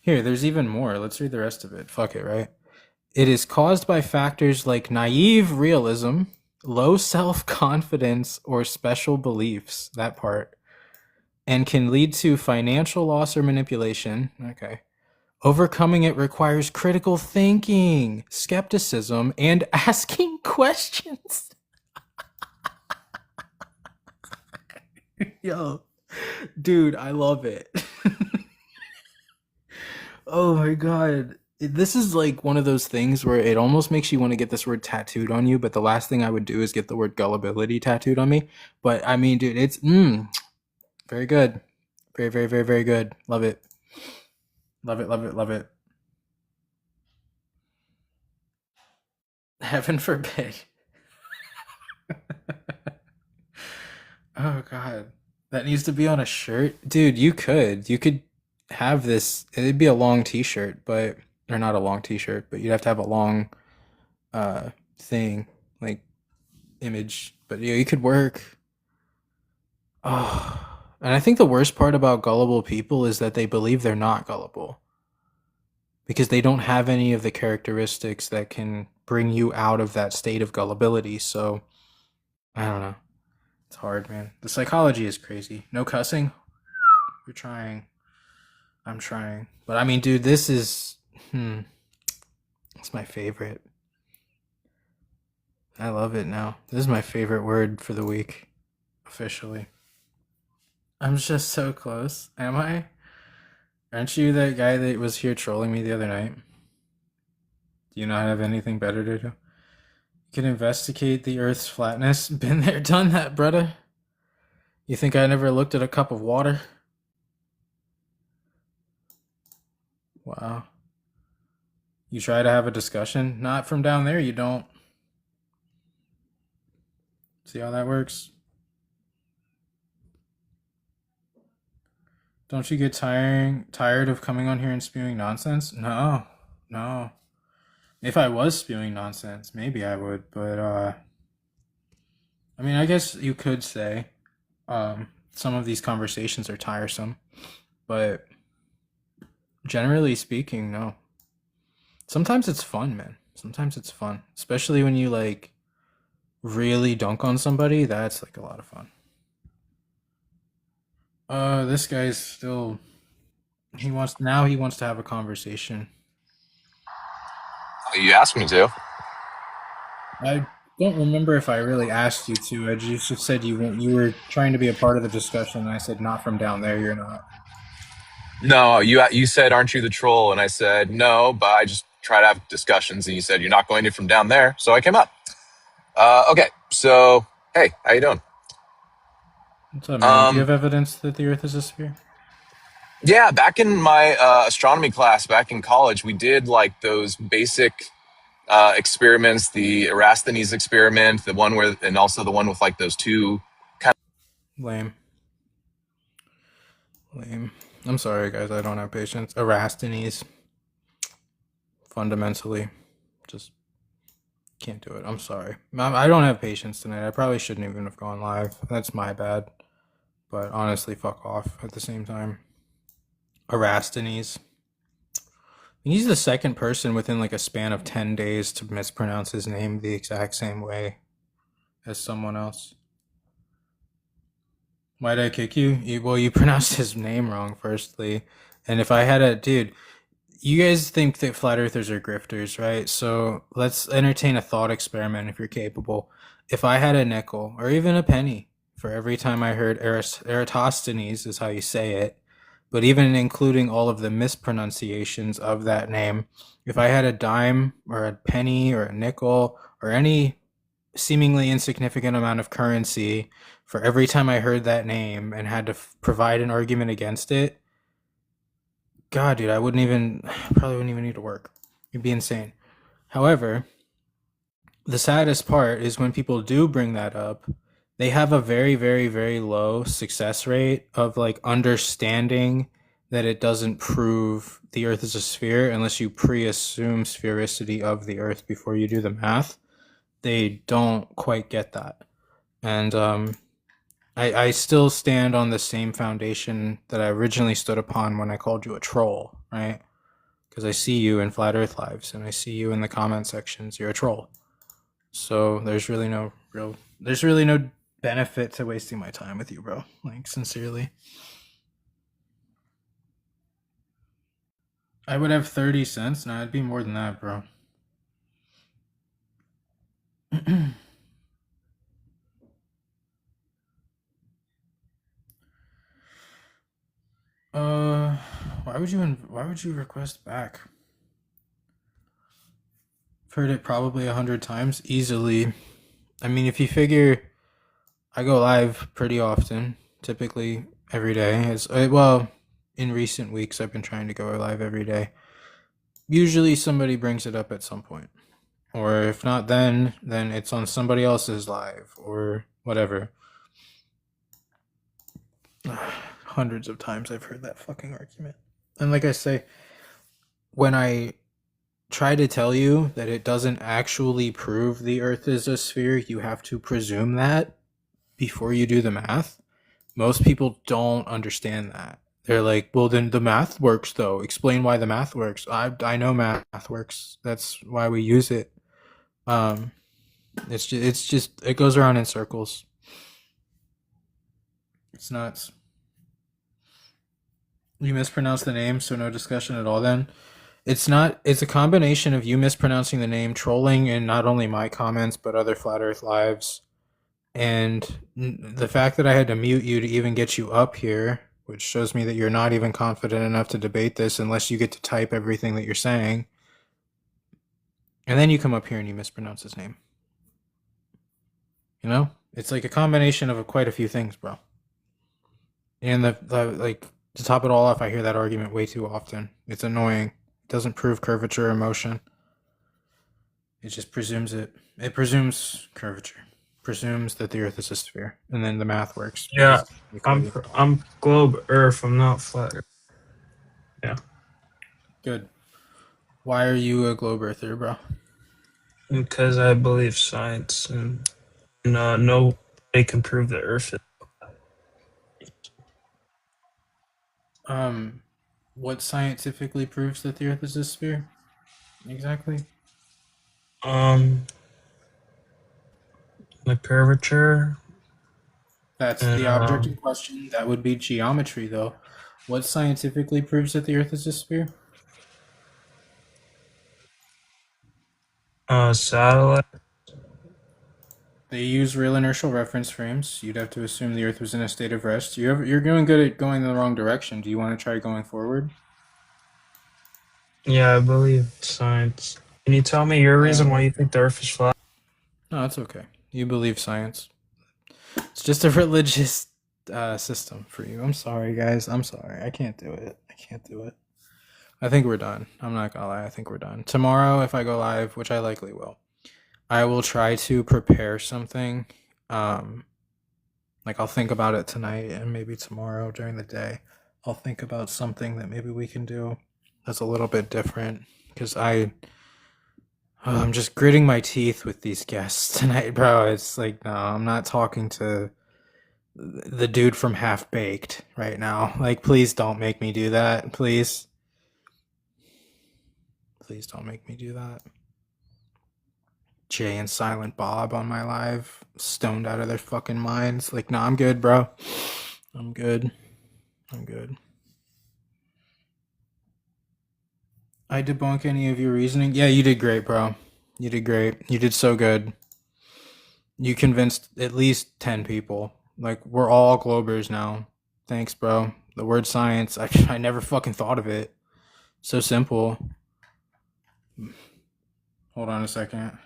Here, there's even more. Let's read the rest of it. Fuck it, right? It is caused by factors like naive realism, low self-confidence, or special beliefs, that part, and can lead to financial loss or manipulation. Okay. Overcoming it requires critical thinking, skepticism, and asking questions. Yo, dude, I love it. Oh my god. This is like one of those things where it almost makes you want to get this word tattooed on you, but the last thing I would do is get the word gullibility tattooed on me. But I mean, dude, it's very good. Very, very, very, very good. Love it. Love it, love it, love it. Heaven forbid. Oh god. That needs to be on a shirt. Dude, you could have this. It'd be a long t-shirt, but or not a long t-shirt, but you'd have to have a long thing, like image. But yeah, you could work. Oh. And I think the worst part about gullible people is that they believe they're not gullible. Because they don't have any of the characteristics that can bring you out of that state of gullibility. So, I don't know. It's hard, man. The psychology is crazy. No cussing? You're trying. I'm trying. But I mean, dude, this is... It's my favorite. I love it now. This is my favorite word for the week. Officially. I'm just so close. Am I? Aren't you that guy that was here trolling me the other night? Do you not have anything better to do? You can investigate the Earth's flatness. Been there, done that, brother. You think I never looked at a cup of water? Wow. You try to have a discussion? Not from down there, you don't. See how that works? Don't you get tired of coming on here and spewing nonsense? No. If I was spewing nonsense, maybe I would, but I mean, I guess you could say some of these conversations are tiresome, but Generally speaking, no. Sometimes it's fun, man. Sometimes it's fun, especially when you like really dunk on somebody. That's like a lot of fun. This guy's still. He wants to have a conversation. You asked me to. I don't remember if I really asked you to. I just said you were trying to be a part of the discussion, and I said not from down there. You're not. No, you said, aren't you the troll? And I said, no, but I just try to have discussions. And you said, you're not going to from down there. So I came up. Okay. So, hey, how you doing? What's up, man? Do you have evidence that the Earth is a sphere? Yeah, back in my astronomy class back in college, we did like those basic experiments, the Eratosthenes experiment, the one where, and also the one with like those two kind Lame. Lame. I'm sorry, guys. I don't have patience. Eratosthenes. Fundamentally, just can't do it. I'm sorry. I don't have patience tonight. I probably shouldn't even have gone live. That's my bad. But honestly, fuck off at the same time. Eratosthenes. He's the second person within like a span of 10 days to mispronounce his name the exact same way as someone else. Why did I kick you? Well, you pronounced his name wrong, firstly. And if I had a... Dude, you guys think that flat earthers are grifters, right? So let's entertain a thought experiment if you're capable. If I had a nickel, or even a penny, for every time I heard Eratosthenes is how you say it, but even including all of the mispronunciations of that name, if I had a dime or a penny or a nickel or any seemingly insignificant amount of currency for every time I heard that name and had to provide an argument against it, God, dude, probably wouldn't even need to work. It'd be insane. However, the saddest part is when people do bring that up, they have a very, very, very low success rate of like understanding that it doesn't prove the Earth is a sphere unless you pre-assume sphericity of the Earth before you do the math. They don't quite get that. And I still stand on the same foundation that I originally stood upon when I called you a troll, right? Because I see you in Flat Earth Lives and I see you in the comment sections. You're a troll. So there's really no benefit to wasting my time with you, bro. Like, sincerely. I would have 30 cents. No, it'd be more than that, bro. Why would you request back? I've heard it probably 100 times easily. I mean, if you figure I go live pretty often, typically every day. Well, in recent weeks I've been trying to go live every day. Usually somebody brings it up at some point. Or if not then it's on somebody else's live or whatever. Hundreds of times I've heard that fucking argument. And like I say, when I try to tell you that it doesn't actually prove the Earth is a sphere, you have to presume that before you do the math. Most people don't understand that. They're like, well, then the math works, though. Explain why the math works. I know math works. That's why we use it. It's just it goes around in circles. It's nuts. You mispronounced the name, so no discussion at all then. It's a combination of you mispronouncing the name, trolling in not only my comments, but other Flat Earth Lives. And the fact that I had to mute you to even get you up here, which shows me that you're not even confident enough to debate this unless you get to type everything that you're saying. And then you come up here and you mispronounce his name. You know? It's like a combination of quite a few things, bro. And like, to top it all off, I hear that argument way too often. It's annoying. It doesn't prove curvature or motion. It just presumes it. It presumes curvature. Presumes that the Earth is a sphere, and then the math works. Yeah, I'm globe Earth. I'm not flat Earth. Yeah. Good. Why are you a globe earther, bro? Because I believe science, and nobody can prove the Earth is. What scientifically proves that the Earth is a sphere? Exactly. Um, the curvature That's and the object in question. That would be geometry, though. What scientifically proves that the Earth is a sphere? satellite. They use real inertial reference frames. You'd have to assume the Earth was in a state of rest. You're doing good at going in the wrong direction. Do you want to try going forward? Yeah, I believe science. Can you tell me your reason why you think the Earth is flat? No, that's okay. You believe science. It's just a religious system for you. I'm sorry, guys. I'm sorry. I can't do it. I can't do it. I think we're done. I'm not gonna lie. I think we're done. Tomorrow, if I go live, which I likely will, I will try to prepare something. Um, like I'll think about it tonight, and maybe tomorrow during the day, I'll think about something that maybe we can do that's a little bit different. Because I'm just gritting my teeth with these guests tonight, bro. It's like, no, I'm not talking to the dude from Half Baked right now. Like, please don't make me do that. Please. Please don't make me do that. Jay and Silent Bob on my live, stoned out of their fucking minds. Like, no, I'm good, bro. I'm good. I'm good. I debunk any of your reasoning. Yeah, you did great, bro. You did great. You did so good. You convinced at least 10 people. Like, we're all Globers now. Thanks, bro. The word science, I never fucking thought of it. So simple. Hold on a second.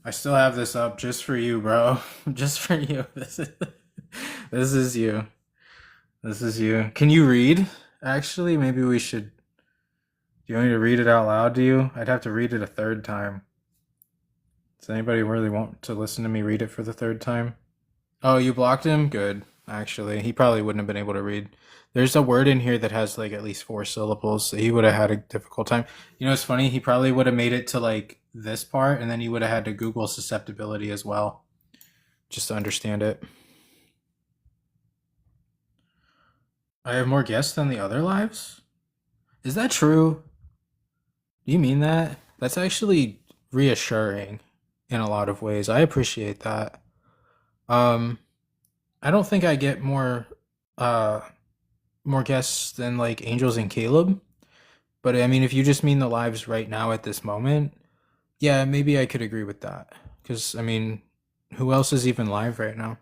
I still have this up just for you, bro. Just for you. This is you. This is you. Can you read? Actually, maybe we should. Do you want me to read it out loud to you? I'd have to read it a third time. Does anybody really want to listen to me read it for the third time? Oh, you blocked him? Good. Actually, he probably wouldn't have been able to read. There's a word in here that has like at least 4 syllables, so he would have had a difficult time. You know, it's funny. He probably would have made it to like this part, and then he would have had to Google susceptibility as well, just to understand it. I have more guests than the other lives? Is that true? Do you mean that? That's actually reassuring in a lot of ways. I appreciate that. Um, I don't think I get uh more guests than like Angels and Caleb, but I mean if you just mean the lives right now at this moment, yeah, maybe I could agree with that. Cuz I mean, who else is even live right now?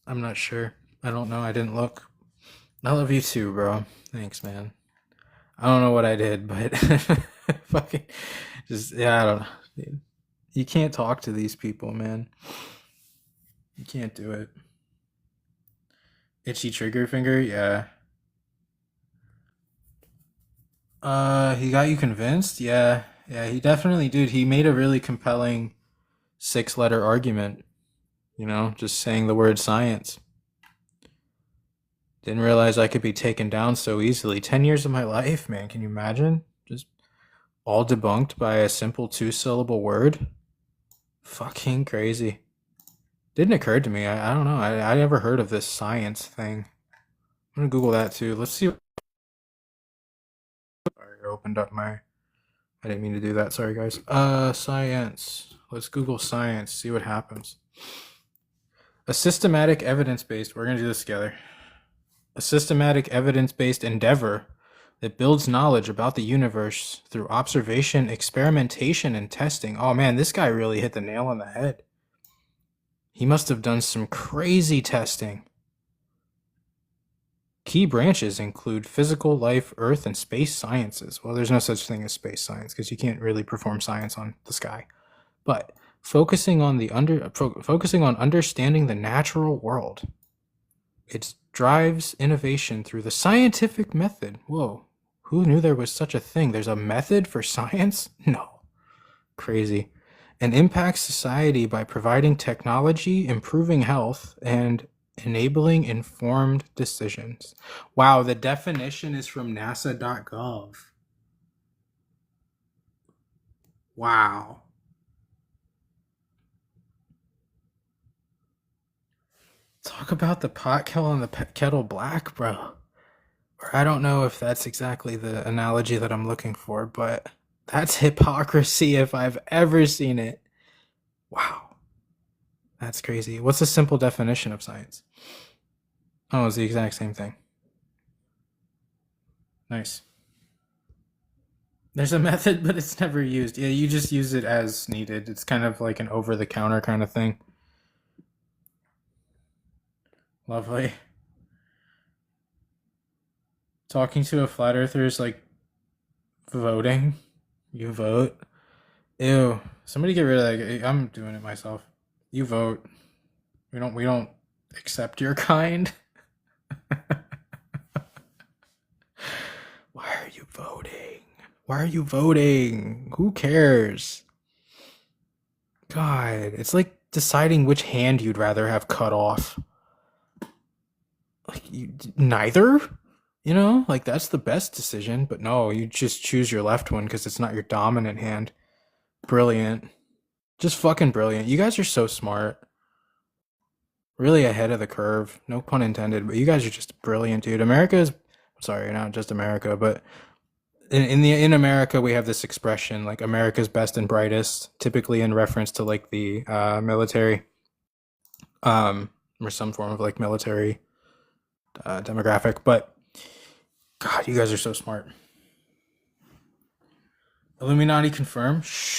I'm not sure. I don't know. I didn't look. I love you too, bro. Thanks, man. I don't know what I did, but fucking just yeah, I don't know. Dude. You can't talk to these people, man. You can't do it. Itchy trigger finger, yeah. He got you convinced? Yeah. Yeah, he definitely did. He made a really compelling 6-letter argument, just saying the word science. Didn't realize I could be taken down so easily. 10 years of my life, man. Can you imagine? Just all debunked by a simple 2-syllable word? Fucking crazy. Didn't occur to me. I don't know. I never heard of this science thing. I'm gonna Google that too. Let's see. Sorry, I opened up my. I didn't mean to do that. Sorry, guys. Science. Let's Google science. See what happens. A systematic evidence-based. We're gonna do this together. A systematic evidence-based endeavor that builds knowledge about the universe through observation, experimentation, and testing. Oh man, this guy really hit the nail on the head. He must have done some crazy testing. Key branches include physical, life, earth, and space sciences. Well, there's no such thing as space science because you can't really perform science on the sky. But focusing on understanding the natural world. It drives innovation through the scientific method. Whoa, who knew there was such a thing? There's a method for science? No. Crazy. And impacts society by providing technology, improving health, and enabling informed decisions. Wow, the definition is from nasa.gov. Wow. Talk about the pot kettle and the kettle black, bro. Or I don't know if that's exactly the analogy that I'm looking for, but that's hypocrisy if I've ever seen it. Wow. That's crazy. What's the simple definition of science? Oh, it's the exact same thing. Nice. There's a method, but it's never used. Yeah, you just use it as needed. It's kind of like an over-the-counter kind of thing. Lovely. Talking to a flat earther is like voting. You vote. Ew. Somebody get rid of that. I'm doing it myself. You vote. We don't accept your kind. Why are you voting? Why are you voting? Who cares? God, it's like deciding which hand you'd rather have cut off. Like neither? You know, like that's the best decision, but no, you just choose your left one because it's not your dominant hand. Brilliant. Just fucking brilliant. You guys are so smart. Really ahead of the curve. No pun intended, but you guys are just brilliant, dude. Sorry, not just America, but in America we have this expression like America's best and brightest, typically in reference to like the military, or some form of like military demographic. But God, you guys are so smart. Illuminati confirm. Shh.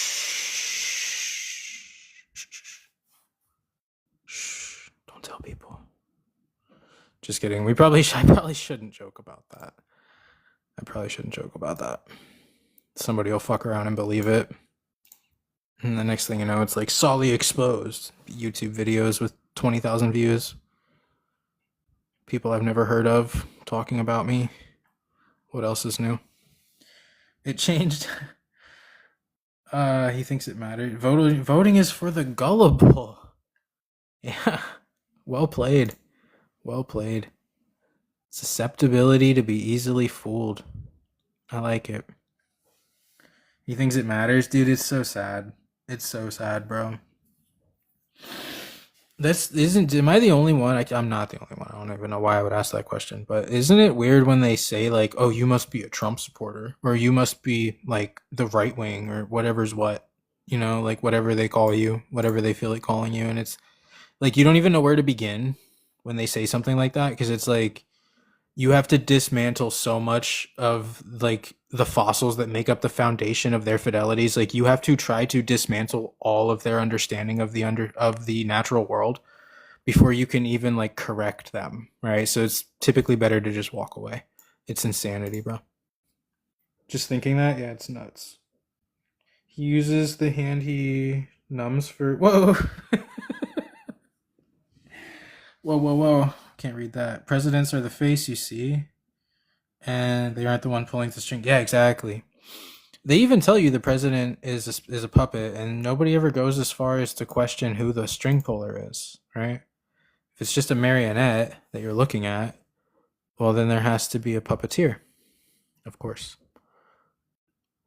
Don't tell people. Just kidding. I probably shouldn't joke about that. Somebody will fuck around and believe it. And the next thing you know, it's like Solly exposed. YouTube videos with 20,000 views. People I've never heard of talking about me. What else is new? It changed. He thinks it mattered. Voting is for the gullible. Yeah. Well played. Susceptibility to be easily fooled. I like it. He thinks it matters? Dude, it's so sad. It's so sad, bro. Am I the only one? I'm not the only one. I don't even know why I would ask that question. But isn't it weird when they say like, oh, you must be a Trump supporter, or you must be like the right wing, or whatever's what, you know, like whatever they call you, whatever they feel like calling you. And it's like, you don't even know where to begin when they say something like that. Because it's like, you have to dismantle so much of like the fossils that make up the foundation of their fidelities. Like you have to try to dismantle all of their understanding of the natural world before you can even like correct them, right? So it's typically better to just walk away. It's insanity, bro. Just thinking that, yeah, it's nuts. He uses the hand he numbs for. Whoa. Whoa. Can't read that. Presidents are the face you see, and they aren't the one pulling the string. Yeah, exactly. They even tell you the president is a puppet, and nobody ever goes as far as to question who the string puller is, right? If it's just a marionette that you're looking at, well, then there has to be a puppeteer, of course.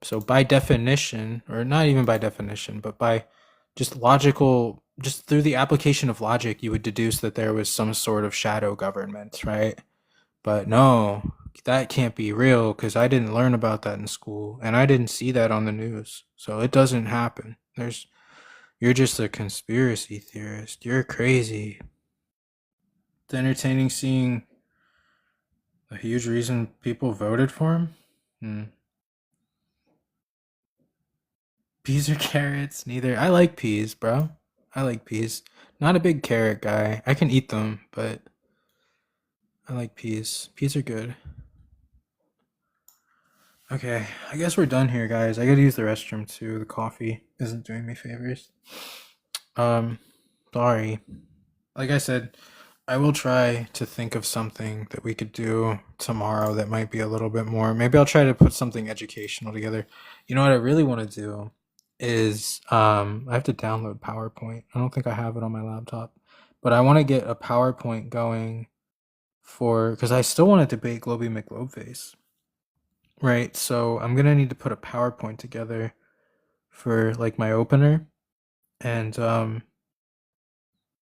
So by definition, or not even by definition, but by just logical, just through the application of logic, you would deduce that there was some sort of shadow government, right? But no, that can't be real because I didn't learn about that in school and I didn't see that on the news. So it doesn't happen. You're just a conspiracy theorist. You're crazy. It's entertaining seeing a huge reason people voted for him. Peas or carrots? Neither. I like peas, bro. I like peas. Not a big carrot guy. I can eat them, but I like peas. Peas are good. Okay, I guess we're done here, guys. I gotta use the restroom too. The coffee isn't doing me favors. Sorry. Like I said, I will try to think of something that we could do tomorrow that might be a little bit more. Maybe I'll try to put something educational together. You know what I really want to do is I have to download PowerPoint. I don't think I have it on my laptop, but I want to get a PowerPoint going because I still want to debate Globy McGlobeface. Right, so I'm gonna need to put a PowerPoint together for like my opener, and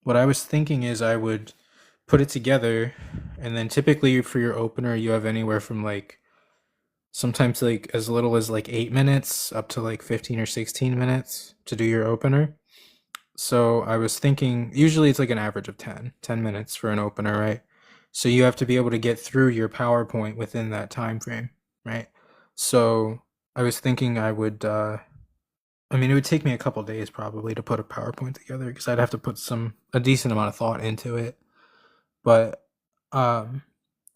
what I was thinking is I would put it together, and then typically for your opener, you have anywhere from like sometimes like as little as like 8 minutes up to like 15 or 16 minutes to do your opener. So I was thinking, usually it's like an average of 10 minutes for an opener, right? So you have to be able to get through your PowerPoint within that time frame, right? So I was thinking I would, I mean, it would take me a couple days probably to put a PowerPoint together because I'd have to put a decent amount of thought into it. But I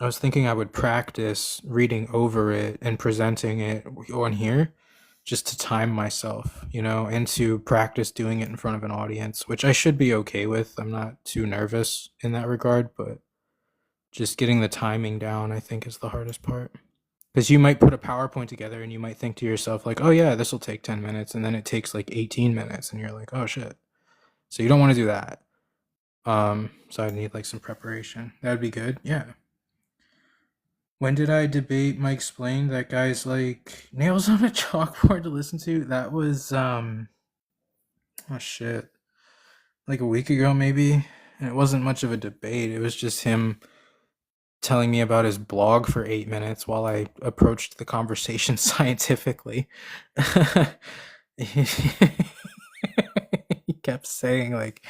was thinking I would practice reading over it and presenting it on here just to time myself, and to practice doing it in front of an audience, which I should be okay with. I'm not too nervous in that regard, but just getting the timing down, I think, is the hardest part. Because you might put a PowerPoint together and you might think to yourself, like, oh yeah, this will take 10 minutes, and then it takes like 18 minutes, and you're like, oh shit. So you don't want to do that. So I need like some preparation. That would be good. Yeah. When did I debate Mike Splain? That guy's like nails on a chalkboard to listen to. That was oh shit, like a week ago maybe. And it wasn't much of a debate. It was just him telling me about his blog for 8 minutes while I approached the conversation scientifically. He kept saying, like,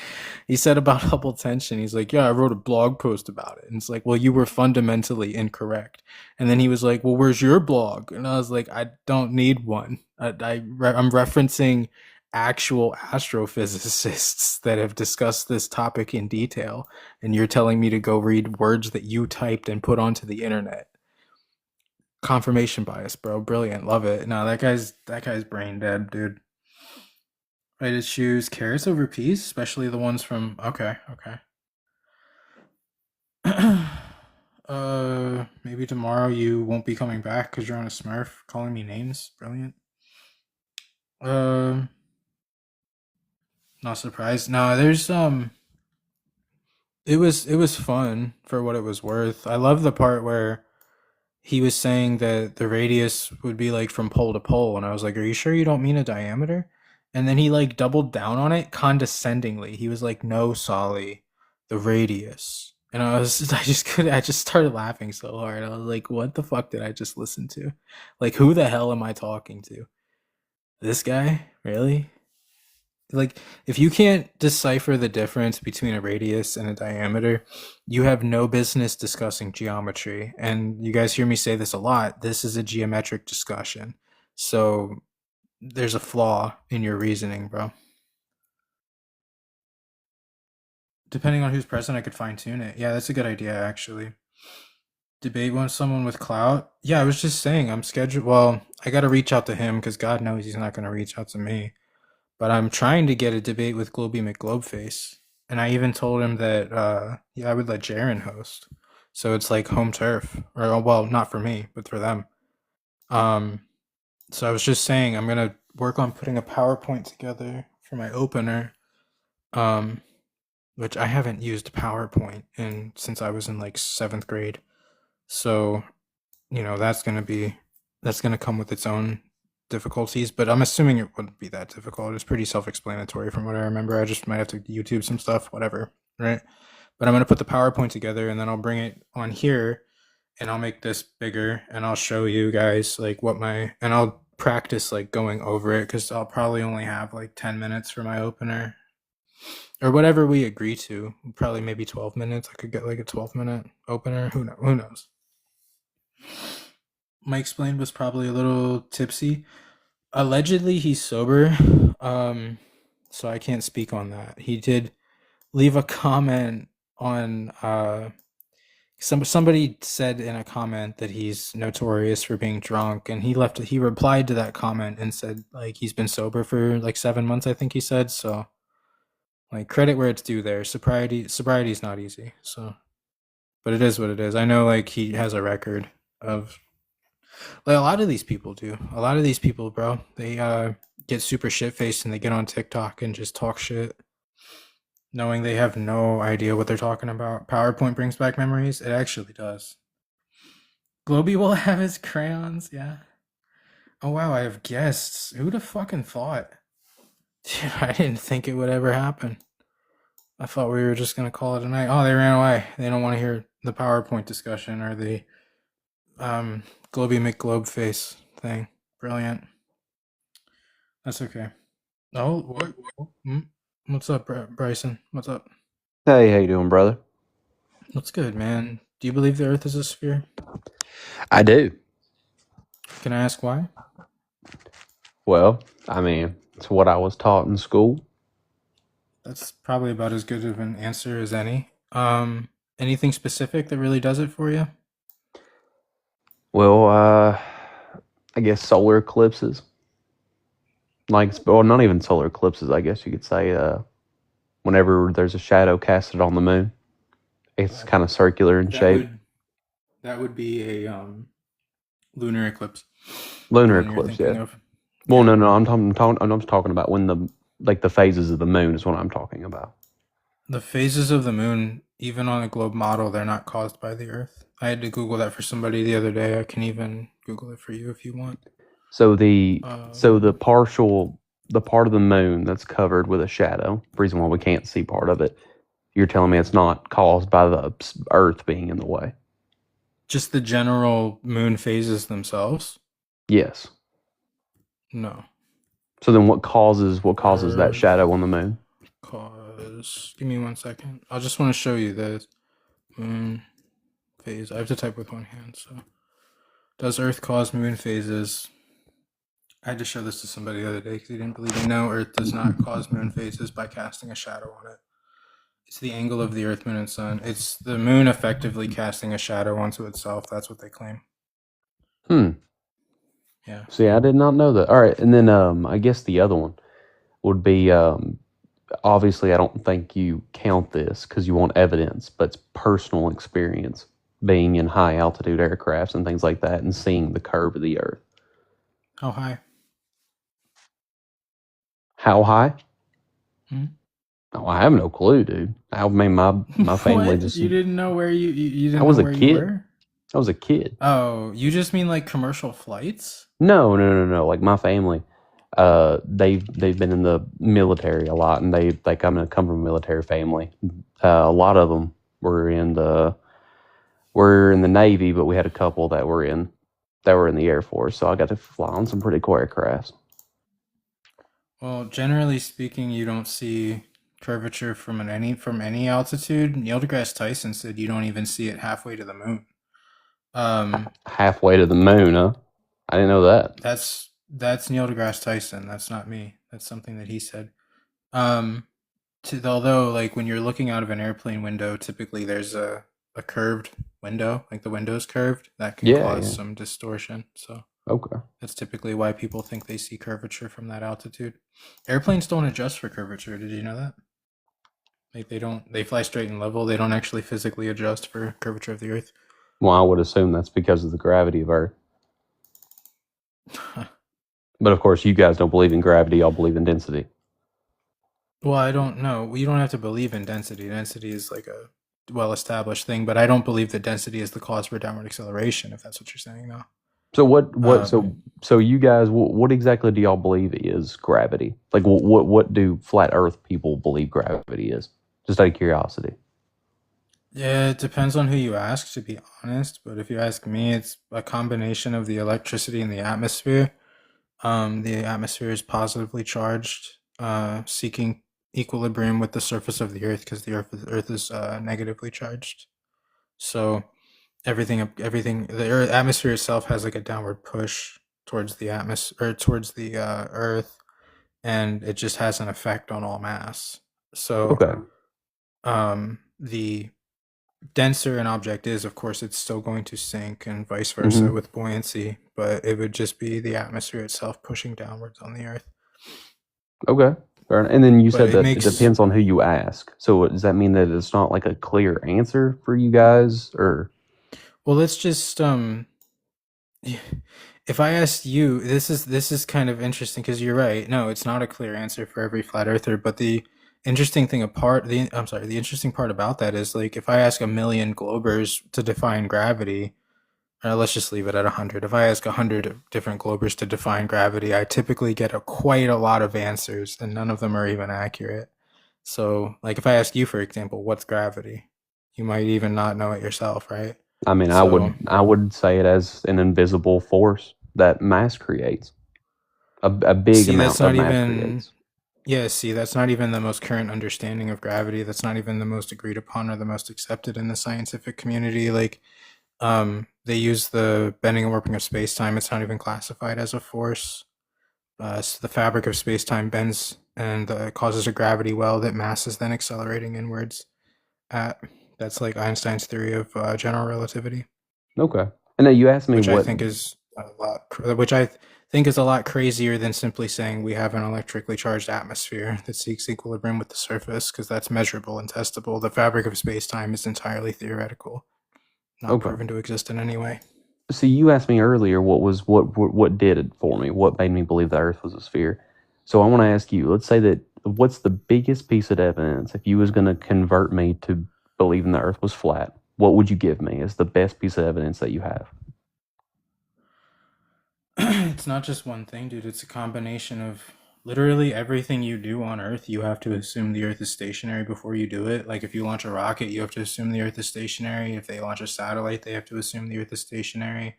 he said about Hubble tension, he's like, yeah, I wrote a blog post about it. And it's like, well, you were fundamentally incorrect. And then he was like, well, where's your blog? And I was like, I don't need one. I'm referencing actual astrophysicists that have discussed this topic in detail, and you're telling me to go read words that you typed and put onto the internet. Confirmation bias, bro. Brilliant. Love it. No, that guy's brain dead, dude. I just choose carrots over peas, especially the ones from okay. Maybe tomorrow you won't be coming back because you're on a Smurf calling me names. Brilliant. Not surprised. No, there's it was fun for what it was worth. I love the part where he was saying that the radius would be like from pole to pole, and I was like, are you sure you don't mean a diameter? And then he like doubled down on it condescendingly. He was like, no, Solly, the radius. And I just started laughing so hard. I was like, what the fuck did I just listen to? Like, who the hell am I talking to? This guy? Really? Like, if you can't decipher the difference between a radius and a diameter, you have no business discussing geometry. And you guys hear me say this a lot. This is a geometric discussion. So there's a flaw in your reasoning, bro. Depending on who's present, I could fine tune it. Yeah, that's a good idea, actually. Debate with someone with clout? Yeah, I was just saying, I'm scheduled. Well, I got to reach out to him because God knows he's not going to reach out to me. But I'm trying to get a debate with Globy McGlobeface. And I even told him that, yeah, I would let Jaren host. So it's like home turf. Or, well, not for me, but for them. So I was just saying, I'm going to work on putting a PowerPoint together for my opener, which I haven't used PowerPoint since I was in like 7th grade. So, that's going to come with its own difficulties, but I'm assuming it wouldn't be that difficult. It's pretty self-explanatory from what I remember. I just might have to YouTube some stuff, whatever, right? But I'm going to put the PowerPoint together, and then I'll bring it on here, and I'll make this bigger, and I'll show you guys like and I'll practice like going over it because I'll probably only have like 10 minutes for my opener or whatever we agree to. Probably maybe 12 minutes. I could get like a 12-minute opener. Who knows? Mike Splain was probably a little tipsy. Allegedly, he's sober. So I can't speak on that. He did leave a comment on somebody said in a comment that he's notorious for being drunk, and he replied to that comment and said like he's been sober for like 7 months, I think he said. So like credit where it's due there. Sobriety is not easy. So, but it is what it is. I know like he has a record of like a lot of these people do. A lot of these people, bro, they get super shit faced and they get on TikTok and just talk shit, knowing they have no idea what they're talking about. PowerPoint brings back memories. It actually does. Globy will have his crayons. Yeah. Oh, wow. I have guests. Who'd have fucking thought? Dude, I didn't think it would ever happen. I thought we were just gonna call it a night. Oh, they ran away. They don't want to hear the PowerPoint discussion or the Globey McGlobe face thing. Brilliant. That's okay. Oh, what? What's up, Bryson? What's up? Hey, how you doing, brother? What's good, man? Do you believe the Earth is a sphere? I do. Can I ask why? Well, I mean, it's what I was taught in school. That's probably about as good of an answer as any. Anything specific that really does it for you? Well, I guess solar eclipses. Well, not even solar eclipses, I guess you could say. Whenever there's a shadow casted on the moon, it's kind of circular in shape. That would be a lunar eclipse. Lunar The one you're eclipse, thinking yeah. of. Well, no, I'm talking about when the phases of the moon is what I'm talking about. The phases of the moon, even on a globe model, they're not caused by the Earth. I had to Google that for somebody the other day. I can even Google it for you if you want. So the part of the moon that's covered with a shadow, the reason why we can't see part of it, you're telling me it's not caused by the Earth being in the way? Just the general moon phases themselves? Yes. No. So then what causes that shadow on the moon? Give me 1 second. I just want to show you the moon phase. I have to type with one hand. So, does Earth cause moon phases? I had to show this to somebody the other day because he didn't believe me. No, Earth does not cause moon phases by casting a shadow on it. It's the angle of the Earth, Moon, and Sun. It's the moon effectively casting a shadow onto itself. That's what they claim. Yeah. See, I did not know that. All right, and then I guess the other one would be obviously I don't think you count this because you want evidence, but it's personal experience being in high altitude aircrafts and things like that and seeing the curve of the Earth. How high? How high? Hmm? Oh, I have no clue, dude. I mean, my family What? just. You didn't know where you didn't I was know a where kid. you were? I was a kid. Oh, you just mean like commercial flights? No. Like my family, they've been in the military a lot, and they come from a military family. A lot of them were in the Navy, but we had a couple that were in the Air Force. So I got to fly on some pretty cool aircrafts. Well, generally speaking, you don't see curvature from any altitude. Neil deGrasse Tyson said you don't even see it halfway to the moon. Halfway to the moon, huh? I didn't know that. That's Neil deGrasse Tyson. That's not me. That's something that he said. Although, like when you're looking out of an airplane window, typically there's a curved window, like the window's curved. That can cause some distortion. So okay, that's typically why people think they see curvature from that altitude. Airplanes don't adjust for curvature. Did you know that? Like they fly straight and level. They don't actually physically adjust for curvature of the Earth. Well, I would assume that's because of the gravity of Earth. But of course, you guys don't believe in gravity. Y'all believe in density. Well, I don't know. You don't have to believe in density. Density is like a well-established thing, but I don't believe that density is the cause for downward acceleration, if that's what you're saying, though. So so you guys, what exactly do y'all believe is gravity? Like, what do flat Earth people believe gravity is? Just out of curiosity. Yeah, it depends on who you ask, to be honest. But if you ask me, it's a combination of the electricity in the atmosphere. The atmosphere is positively charged, seeking equilibrium with the surface of the Earth because the Earth is negatively charged. So the atmosphere itself has like a downward push towards the atmosphere or towards the Earth, and it just has an effect on all mass. So, the denser an object is, of course, it's still going to sink, and vice versa with buoyancy. But it would just be the atmosphere itself pushing downwards on the Earth. Okay. And then you said that it it depends on who you ask. So does that mean that it's not like a clear answer for you guys, or? Well, let's just if I asked you, this is kind of interesting because you're right. No, it's not a clear answer for every flat earther, but the interesting part about that is, like, if I ask 1 million globers to define gravity, let's just leave it at 100. If I ask 100 different globers to define gravity, I typically get quite a lot of answers, and none of them are even accurate. So, like, if I ask you, for example, what's gravity, you might even not know it yourself, right? I mean, So, I would say it as an invisible force that mass creates. A big see, that's amount of not mass even, creates. yeah, see, that's not even the most current understanding of gravity. That's not even the most agreed upon or the most accepted in the scientific community. Like, they use the bending and warping of space time. It's not even classified as a force. So the fabric of space time bends and causes a gravity well that mass is then accelerating inwards. At That's like Einstein's theory of general relativity, Okay. And now you asked me which I what. think is a lot crazier than simply saying we have an electrically charged atmosphere that seeks equilibrium with the surface, because that's measurable and testable. The fabric of space time is entirely theoretical, not Okay. proven to exist in any way. So you asked me earlier what did it for me? What made me believe the Earth was a sphere? So I want to ask you. Let's say that what's the biggest piece of evidence if you was going to convert me to believing the Earth was flat? What would you give me as the best piece of evidence that you have? It's not just one thing, dude. It's a combination of literally everything you do on Earth. You have to assume the Earth is stationary before you do it. Like if you launch a rocket, you have to assume the Earth is stationary. If they launch a satellite, they have to assume the Earth is stationary.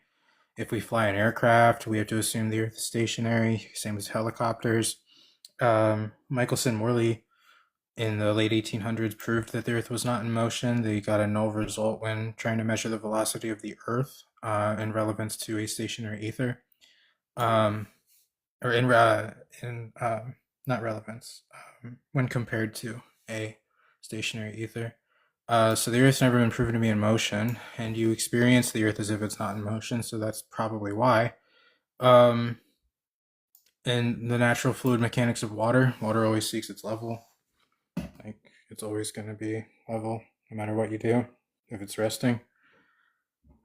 If we fly an aircraft, we have to assume the Earth is stationary. Same as helicopters. Michelson Morley in the late 1800s proved that the Earth was not in motion. They got a null result when trying to measure the velocity of the Earth in relevance to a stationary ether. Or in not relevance, when compared to a stationary ether. So the Earth's never been proven to be in motion, and you experience the Earth as if it's not in motion, so that's probably why. And the natural fluid mechanics of water always seeks its level. Like, it's always going to be level, no matter what you do. If it's resting,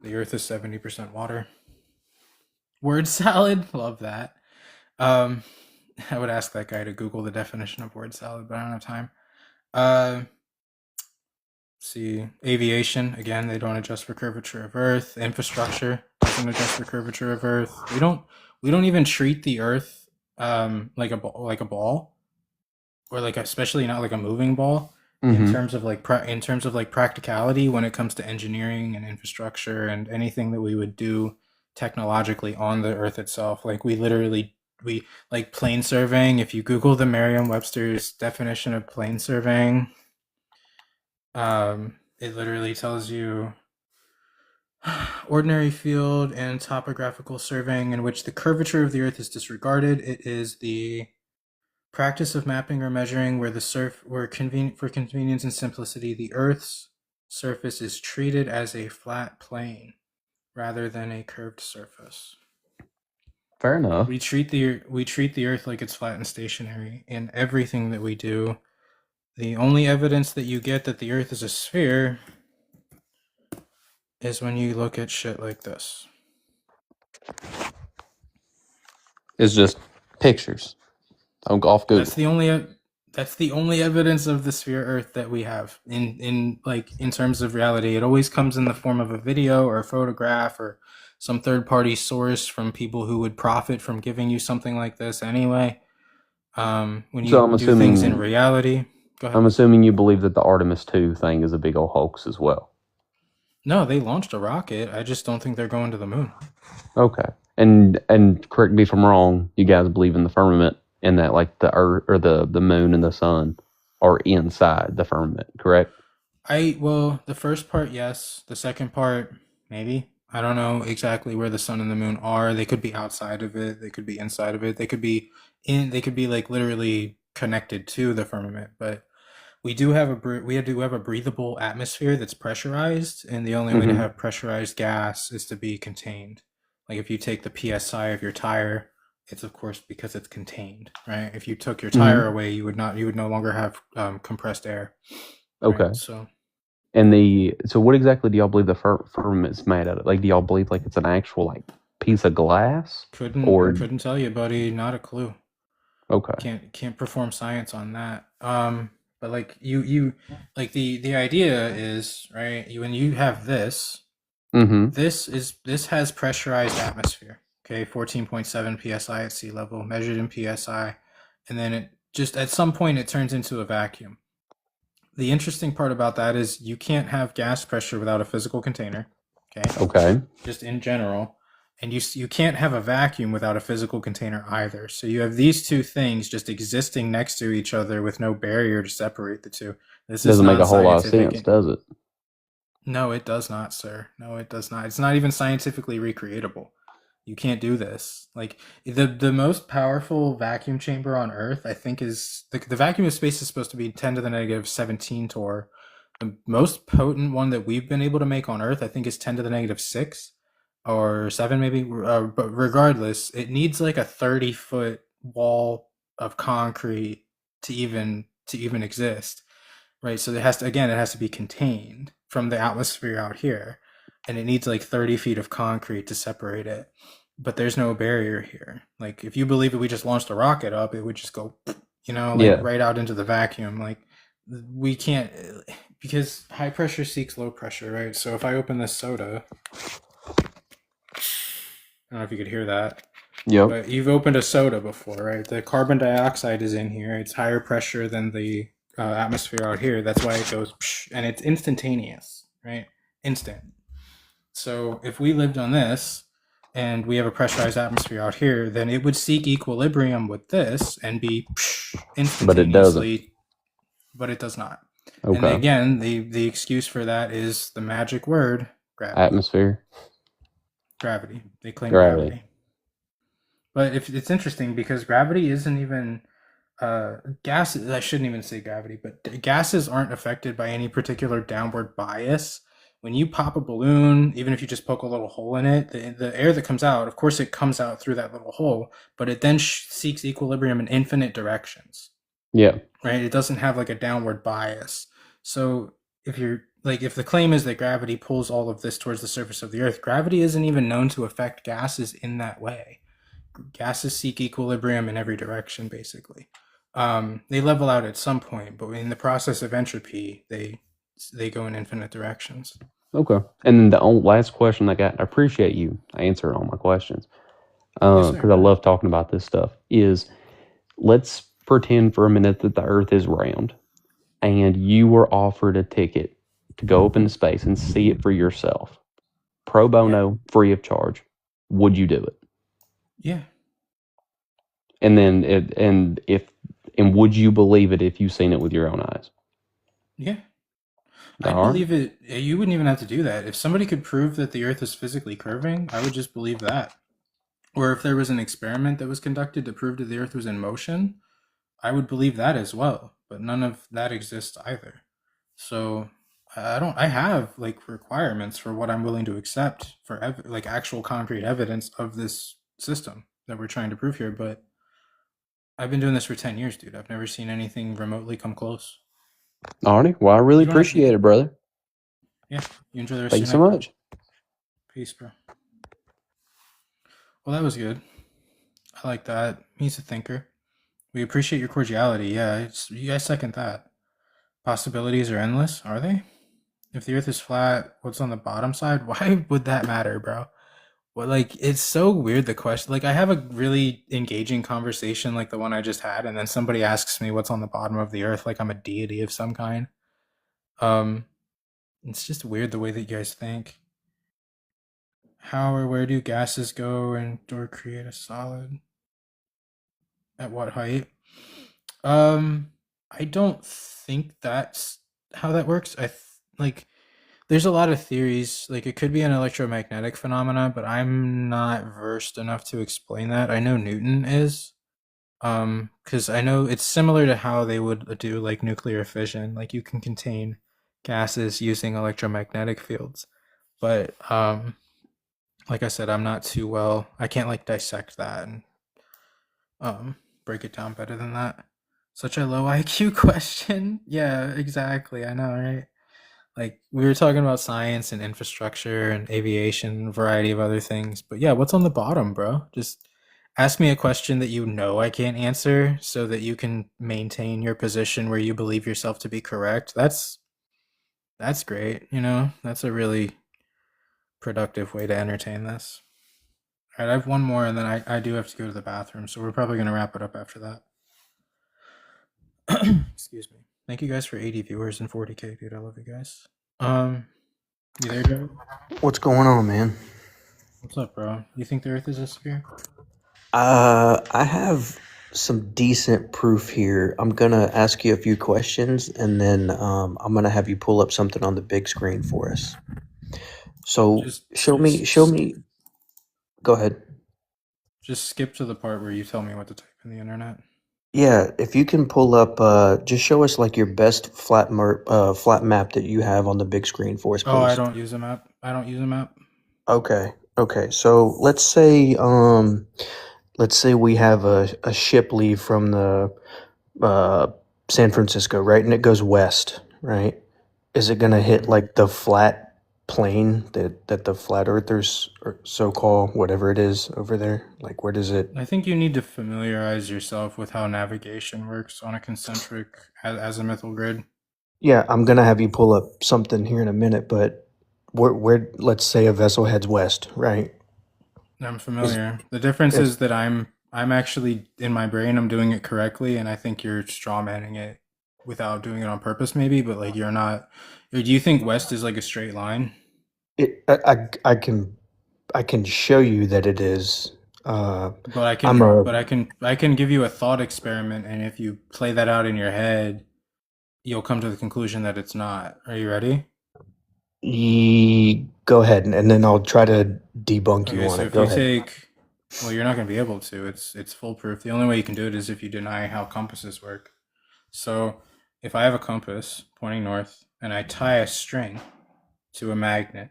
the Earth is 70% water. Word salad, love that. I would ask that guy to Google the definition of word salad, but I don't have time. See, aviation, again, they don't adjust for curvature of Earth. Infrastructure doesn't adjust for curvature of Earth. We don't even treat the Earth like a ball, or like especially not like a moving ball. In terms of like practicality, when it comes to engineering and infrastructure and anything that we would do technologically on the Earth itself, like we like plane surveying. If you Google the Merriam-Webster's definition of plane surveying, it literally tells you ordinary field and topographical surveying in which the curvature of the Earth is disregarded. It is the practice of mapping or measuring where for convenience and simplicity, the Earth's surface is treated as a flat plane rather than a curved surface. Fair enough. We treat the Earth like it's flat and stationary in everything that we do. The only evidence that you get that the Earth is a sphere is when you look at shit like this. It's just pictures. I'm off Google. That's the only evidence of the sphere Earth that we have in terms of reality. It always comes in the form of a video or a photograph or some third-party source from people who would profit from giving you something like this anyway. When you do things in reality, go ahead. I'm assuming you believe that the Artemis 2 thing is a big old hoax as well. No, they launched a rocket. I just don't think they're going to the moon. Okay. And correct me if I'm wrong, you guys believe in the firmament and that like the Earth or the moon and the sun are inside the firmament, correct? The first part, yes. The second part, maybe. I don't know exactly where the sun and the moon are. They could be outside of it. They could be inside of it. They could be like literally connected to the firmament. But we do have a breathable atmosphere that's pressurized, and the only way to have pressurized gas is to be contained. Like if you take the PSI of your tire, it's of course because it's contained, right? If you took your tire away, you would no longer have compressed air. Okay. Right? So what exactly do y'all believe the firmament's made out of? Like, do y'all believe like it's an actual like piece of glass? Couldn't tell you, buddy. Not a clue. Okay. Can't perform science on that. But like you like the idea is, right, when you have this, this has pressurized atmosphere. Okay, 14.7 psi at sea level, measured in psi, and then it just at some point it turns into a vacuum. the interesting part about that is you can't have gas pressure without a physical container. Okay. Okay. Just in general. And you can't have a vacuum without a physical container either. So you have these two things just existing next to each other with no barrier to separate the two. This Doesn't is make a whole lot of non-scientific. sense, does it? No, it does not, sir. No, it does not. It's not even scientifically recreatable. You can't do this. Like the most powerful vacuum chamber on Earth, I think, is the vacuum of space is supposed to be 10 to the negative 17 torr. The most potent one that we've been able to make on Earth, I think, is 10 to the negative 6 or 7 maybe. But regardless, it needs like a 30-foot wall of concrete to even exist, right? So it has to be contained from the atmosphere out here, and it needs like 30 feet of concrete to separate it. But there's no barrier here. Like if you believe that we just launched a rocket up, it would just go, right out into the vacuum. Like we can't, because high pressure seeks low pressure, right? So if I open this soda, I don't know if you could hear that. Yep. But you've opened a soda before, right? The carbon dioxide is in here. It's higher pressure than the atmosphere out here. That's why it goes, and it's instantaneous, right? Instant. So if we lived on this and we have a pressurized atmosphere out here, then it would seek equilibrium with this and be instantaneously. But it doesn't. But it does not. Okay. And again, the excuse for that is the magic word, gravity. Atmosphere. Gravity. They claim Gravity. gravity. But if it's interesting because gravity isn't even gas. I shouldn't even say gravity, but gases aren't affected by any particular downward bias. When you pop a balloon, even if you just poke a little hole in it, the air that comes out, of course, it comes out through that little hole, but it then seeks equilibrium in infinite directions. Yeah. Right. It doesn't have like a downward bias. So if the claim is that gravity pulls all of this towards the surface of the Earth, gravity isn't even known to affect gases in that way. Gases seek equilibrium in every direction, basically. They level out at some point, but in the process of entropy, they go in infinite directions. Okay. And then the last question I got, I appreciate you answering all my questions Yes, because sir. I love talking about this stuff, is let's pretend for a minute that the Earth is round and you were offered a ticket to go up into space and see it for yourself. Pro bono, free of charge. Would you do it? Yeah. And then would you believe it if you seen it with your own eyes? Yeah. I All right. believe it. You wouldn't even have to do that. If somebody could prove that the Earth is physically curving, I would just believe that. Or if there was an experiment that was conducted to prove that the Earth was in motion, I would believe that as well. But none of that exists either. So I have like requirements for what I'm willing to accept for like actual concrete evidence of this system that we're trying to prove here. But I've been doing this for 10 years, dude. I've never seen anything remotely come close. Alrighty. Well, I really You don't have to- appreciate it, brother. Yeah. You enjoy the rest Thank you of so your night. much. Peace, bro. Well, that was good. I like that. He's a thinker. We appreciate your cordiality. Yeah, you guys second that. Possibilities are endless, are they? If the Earth is flat, what's on the bottom side? Why would that matter, bro? Well, like, it's so weird, the question. Like, I have a really engaging conversation like the one I just had, and then somebody asks me what's on the bottom of the Earth, like I'm a deity of some kind. It's just weird the way that you guys think. How or where do gases go or create a solid? At what height? I don't think that's how that works. There's a lot of theories. Like it could be an electromagnetic phenomena, but I'm not versed enough to explain that. I know Newton is, because I know it's similar to how they would do like nuclear fission. Like you can contain gases using electromagnetic fields, but like I said, I'm not too well. I can't like dissect that and break it down better than that. Such a low IQ question. Yeah, exactly. I know, right? Like we were talking about science and infrastructure and aviation and a variety of other things. But yeah, what's on the bottom, bro? Just ask me a question that you know I can't answer so that you can maintain your position where you believe yourself to be correct. That's great, you know? That's a really productive way to entertain this. All right, I have one more and then I do have to go to the bathroom, so we're probably going to wrap it up after that. Excuse me. Thank you guys for 80 viewers and 40K, dude. I love you guys. You there, Joe? What's going on, man? What's up, bro? You think the Earth is a sphere? I have some decent proof here. I'm gonna ask you a few questions, and then I'm gonna have you pull up something on the big screen for us. So show me. Go ahead. Just skip to the part where you tell me what to type in the internet. Yeah, if you can pull up, just show us like your best flat map that you have on the big screen for us, please. Oh, I don't use a map. Okay. So let's say we have a ship leave from the San Francisco, right? And it goes west, right? Is it gonna hit like the flat plane that the flat earthers or so-called whatever it is over there? Like where does it? I think you need to familiarize yourself with how navigation works on a concentric azimuthal grid. Yeah, I'm gonna have you pull up something here in a minute, but where let's say a vessel heads west, right? I'm familiar. The difference is that I'm actually in my brain I'm doing it correctly, and I think you're strawmanning it without doing it on purpose, maybe. But like you're not. Do you think west is like a straight line? I can show you that it is. But I can give you a thought experiment, and if you play that out in your head, you'll come to the conclusion that it's not. Are you ready? Go ahead, and then I'll try to debunk you on so it. if Go you ahead. take, well, you're not going to be able to. It's foolproof. The only way you can do it is if you deny how compasses work. So if I have a compass pointing north and I tie a string to a magnet,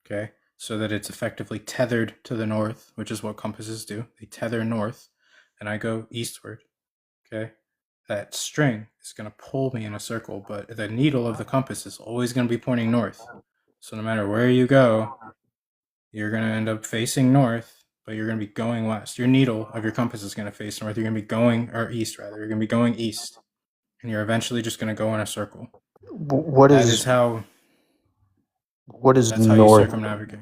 okay, so that it's effectively tethered to the north, which is what compasses do. They tether north, and I go eastward, okay? That string is going to pull me in a circle, but the needle of the compass is always going to be pointing north. So no matter where you go, you're going to end up facing north, but you're going to be going west. Your needle of your compass is going to face north. You're going to be going, or east rather. You're going to be going east, and you're eventually just going to go in a circle. That's how north? You circumnavigate.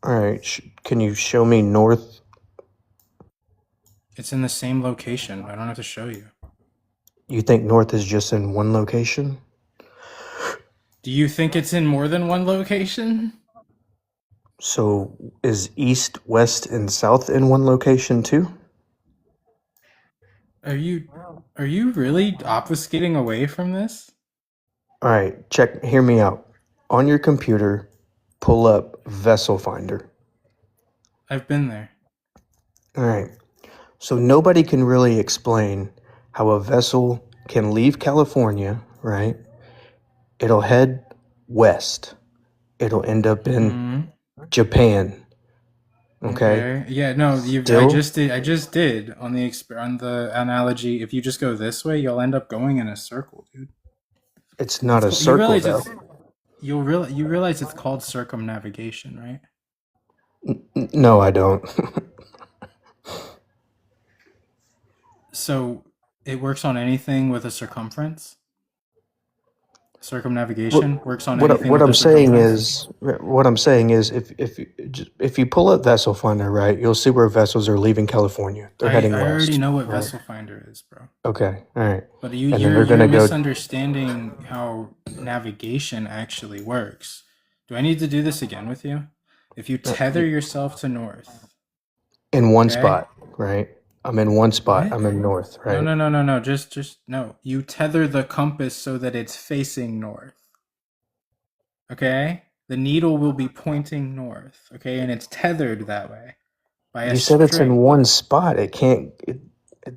All right, can you show me north? It's in the same location. I don't have to show you. You think north is just in one location? Do you think it's in more than one location? So is east, west, and south in one location too? Are you really obfuscating away from this? All right, hear me out. On your computer, pull up Vessel Finder. I've been there. All right. So nobody can really explain how a vessel can leave California, right? It'll head west. It'll end up in Japan. Okay. Yeah. No. I just did on the analogy. If you just go this way, you'll end up going in a circle, dude. It's not a circle, though. You realize it's called circumnavigation, right? No, I don't. So it works on anything with a circumference. Circumnavigation works on anything. What I'm saying is, if you pull up Vessel Finder, right, you'll see where vessels are leaving California. They're heading west. I already know what Vessel Finder is, bro. Okay, all right. But you're misunderstanding how navigation actually works. Do I need to do this again with you? If you tether yourself to north. In one spot, right? I'm in one spot. What? I'm in north, right? No. Just no. You tether the compass so that it's facing north. Okay? The needle will be pointing north. Okay? And it's tethered that way. You said it's in one spot. It can't. It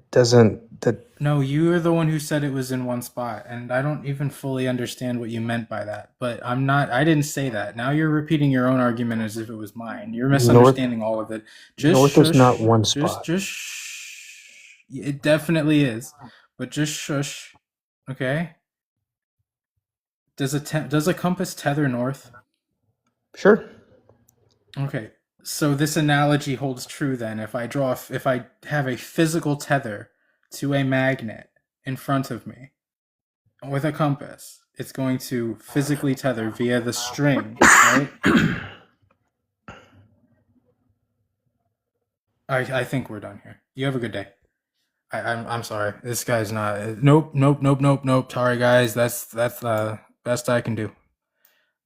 doesn't. No, you are the one who said it was in one spot, and I don't even fully understand what you meant by that. But I didn't say that. Now you're repeating your own argument as if it was mine. You're misunderstanding all of it. North is not one spot. Just shh. It definitely is, but just shush. Okay. Does a compass tether north? Sure. Okay. So this analogy holds true then. If I have a physical tether to a magnet in front of me with a compass, it's going to physically tether via the string, right? I think we're done here. You have a good day. I'm sorry. This guy's not. Nope, nope, nope, nope, nope. Sorry, guys. That's the best I can do.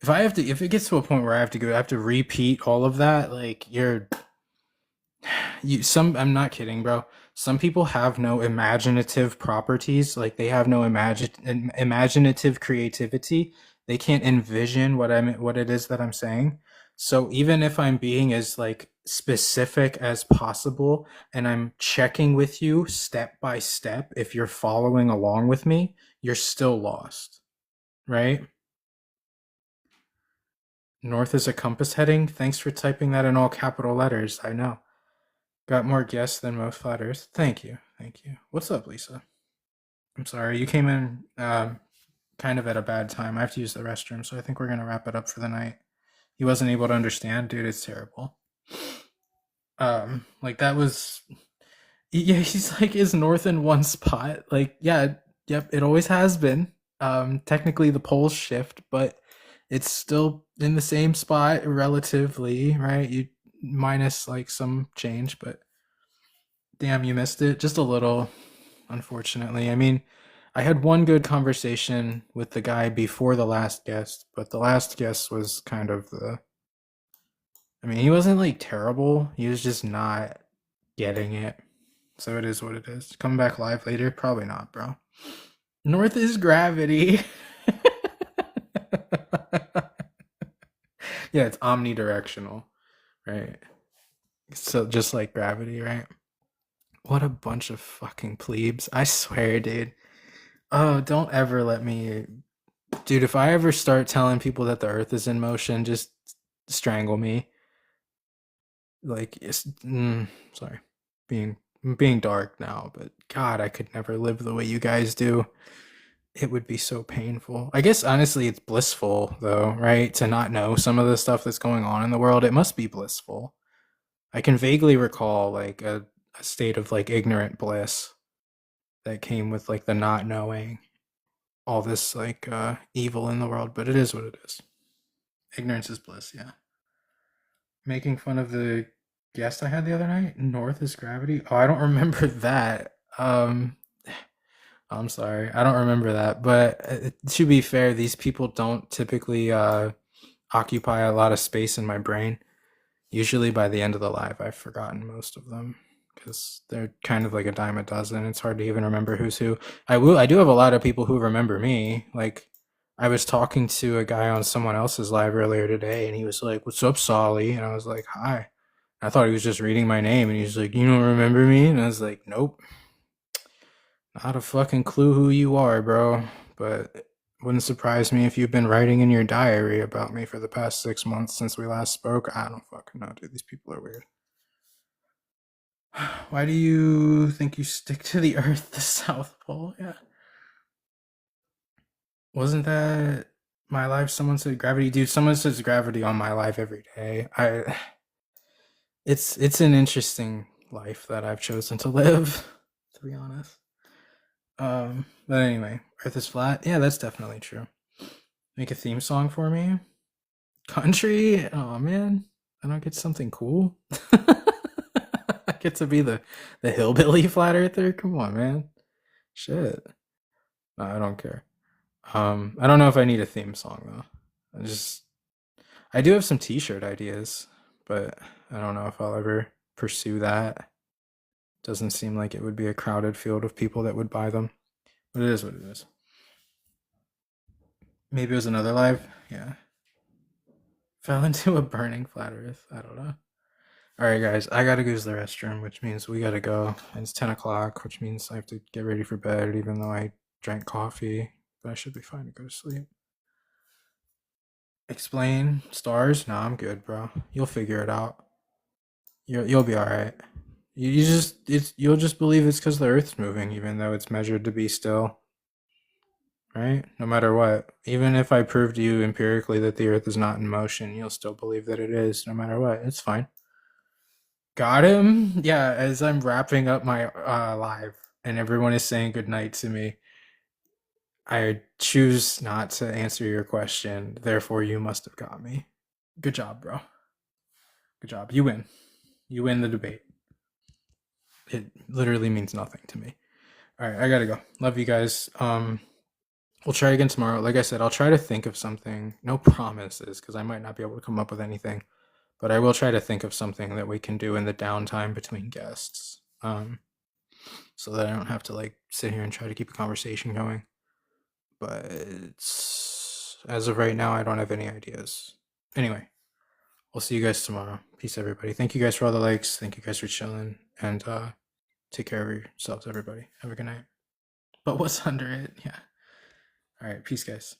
If it gets to a point where I have to repeat all of that, like I'm not kidding, bro. Some people have no imaginative properties, like they have no imaginative creativity. They can't envision what it is that I'm saying. So even if I'm being as like specific as possible and I'm checking with you step by step, if you're following along with me, you're still lost, right? North is a compass heading. Thanks for typing that in all capital letters. I know. Got more guests than most flat Earth. Thank you. Thank you. What's up, Lisa? I'm sorry. You came in kind of at a bad time. I have to use the restroom, so I think we're going to wrap it up for the night. He wasn't able to understand. Dude, it's terrible. Like that was... Yeah, he's like, is North in one spot? Like, yeah, yep, it always has been. Technically the poles shift, but it's still in the same spot relatively, right? You minus like some change, but damn, you missed it just a little, unfortunately. I mean, I had one good conversation with the guy before the last guest, but the last guest was kind of I mean, he wasn't like terrible. He was just not getting it. So it is what it is. Coming back live later? Probably not, bro. North is gravity. Yeah, it's omnidirectional, right? So just like gravity, right? What a bunch of fucking plebes. I swear, dude. Oh, don't ever let me... Dude, if I ever start telling people that the earth is in motion, just strangle me. Like, sorry. Being dark now, but God, I could never live the way you guys do. It would be so painful. I guess honestly it's blissful though, right? To not know some of the stuff that's going on in the world. It must be blissful. I can vaguely recall like a state of like ignorant bliss that came with like the not knowing all this like evil in the world, but it is what it is. Ignorance is bliss, yeah. Making fun of the guest I had the other night? North is gravity? Oh, I don't remember that. I'm sorry. I don't remember that. But to be fair, these people don't typically occupy a lot of space in my brain. Usually by the end of the live, I've forgotten most of them because they're kind of like a dime a dozen. It's hard to even remember who's who. I do have a lot of people who remember me. Like, I was talking to a guy on someone else's live earlier today, and he was like, "What's up, Solly?" And I was like, "Hi." I thought he was just reading my name, and he's like, "You don't remember me?" And I was like, "Nope. Not a fucking clue who you are, bro. But it wouldn't surprise me if you've been writing in your diary about me for the past 6 months since we last spoke." I don't fucking know, dude. These people are weird. Why do you think you stick to the Earth, the South Pole? Yeah. Wasn't that my life? Someone said gravity. Dude, someone says gravity on my life every day. It's an interesting life that I've chosen to live, to be honest. But anyway, Earth is flat. Yeah, that's definitely true. Make a theme song for me. Country? Oh man, I don't get something cool. I get to be the hillbilly flat earther. Come on, man. Shit. No, I don't care. I don't know if I need a theme song though. I do have some t-shirt ideas, but I don't know if I'll ever pursue that. Doesn't seem like it would be a crowded field of people that would buy them. But it is what it is. Maybe it was another live? Yeah. Fell into a burning flat earth. I don't know. Alright guys, I gotta use the restroom, which means we gotta go. And it's 10 o'clock, which means I have to get ready for bed, even though I drank coffee. But I should be fine to go to sleep. Explain stars? Nah, I'm good, bro. You'll figure it out. You'll be alright. You'll just believe it's because the Earth's moving, even though it's measured to be still. Right? No matter what. Even if I prove to you empirically that the Earth is not in motion, you'll still believe that it is, no matter what. It's fine. Got him? Yeah, as I'm wrapping up my live and everyone is saying goodnight to me, I choose not to answer your question. Therefore, you must have got me. Good job, bro. Good job. You win. You win the debate. It literally means nothing to me. All right, I gotta go. Love you guys. We'll try again tomorrow. Like I said, I'll try to think of something. No promises, because I might not be able to come up with anything. But I will try to think of something that we can do in the downtime between guests. So that I don't have to like sit here and try to keep a conversation going. But as of right now, I don't have any ideas. Anyway, we'll see you guys tomorrow. Peace, everybody. Thank you guys for all the likes. Thank you guys for chilling. And take care of yourselves, everybody. Have a good night. But what's under it? Yeah. All right. Peace, guys.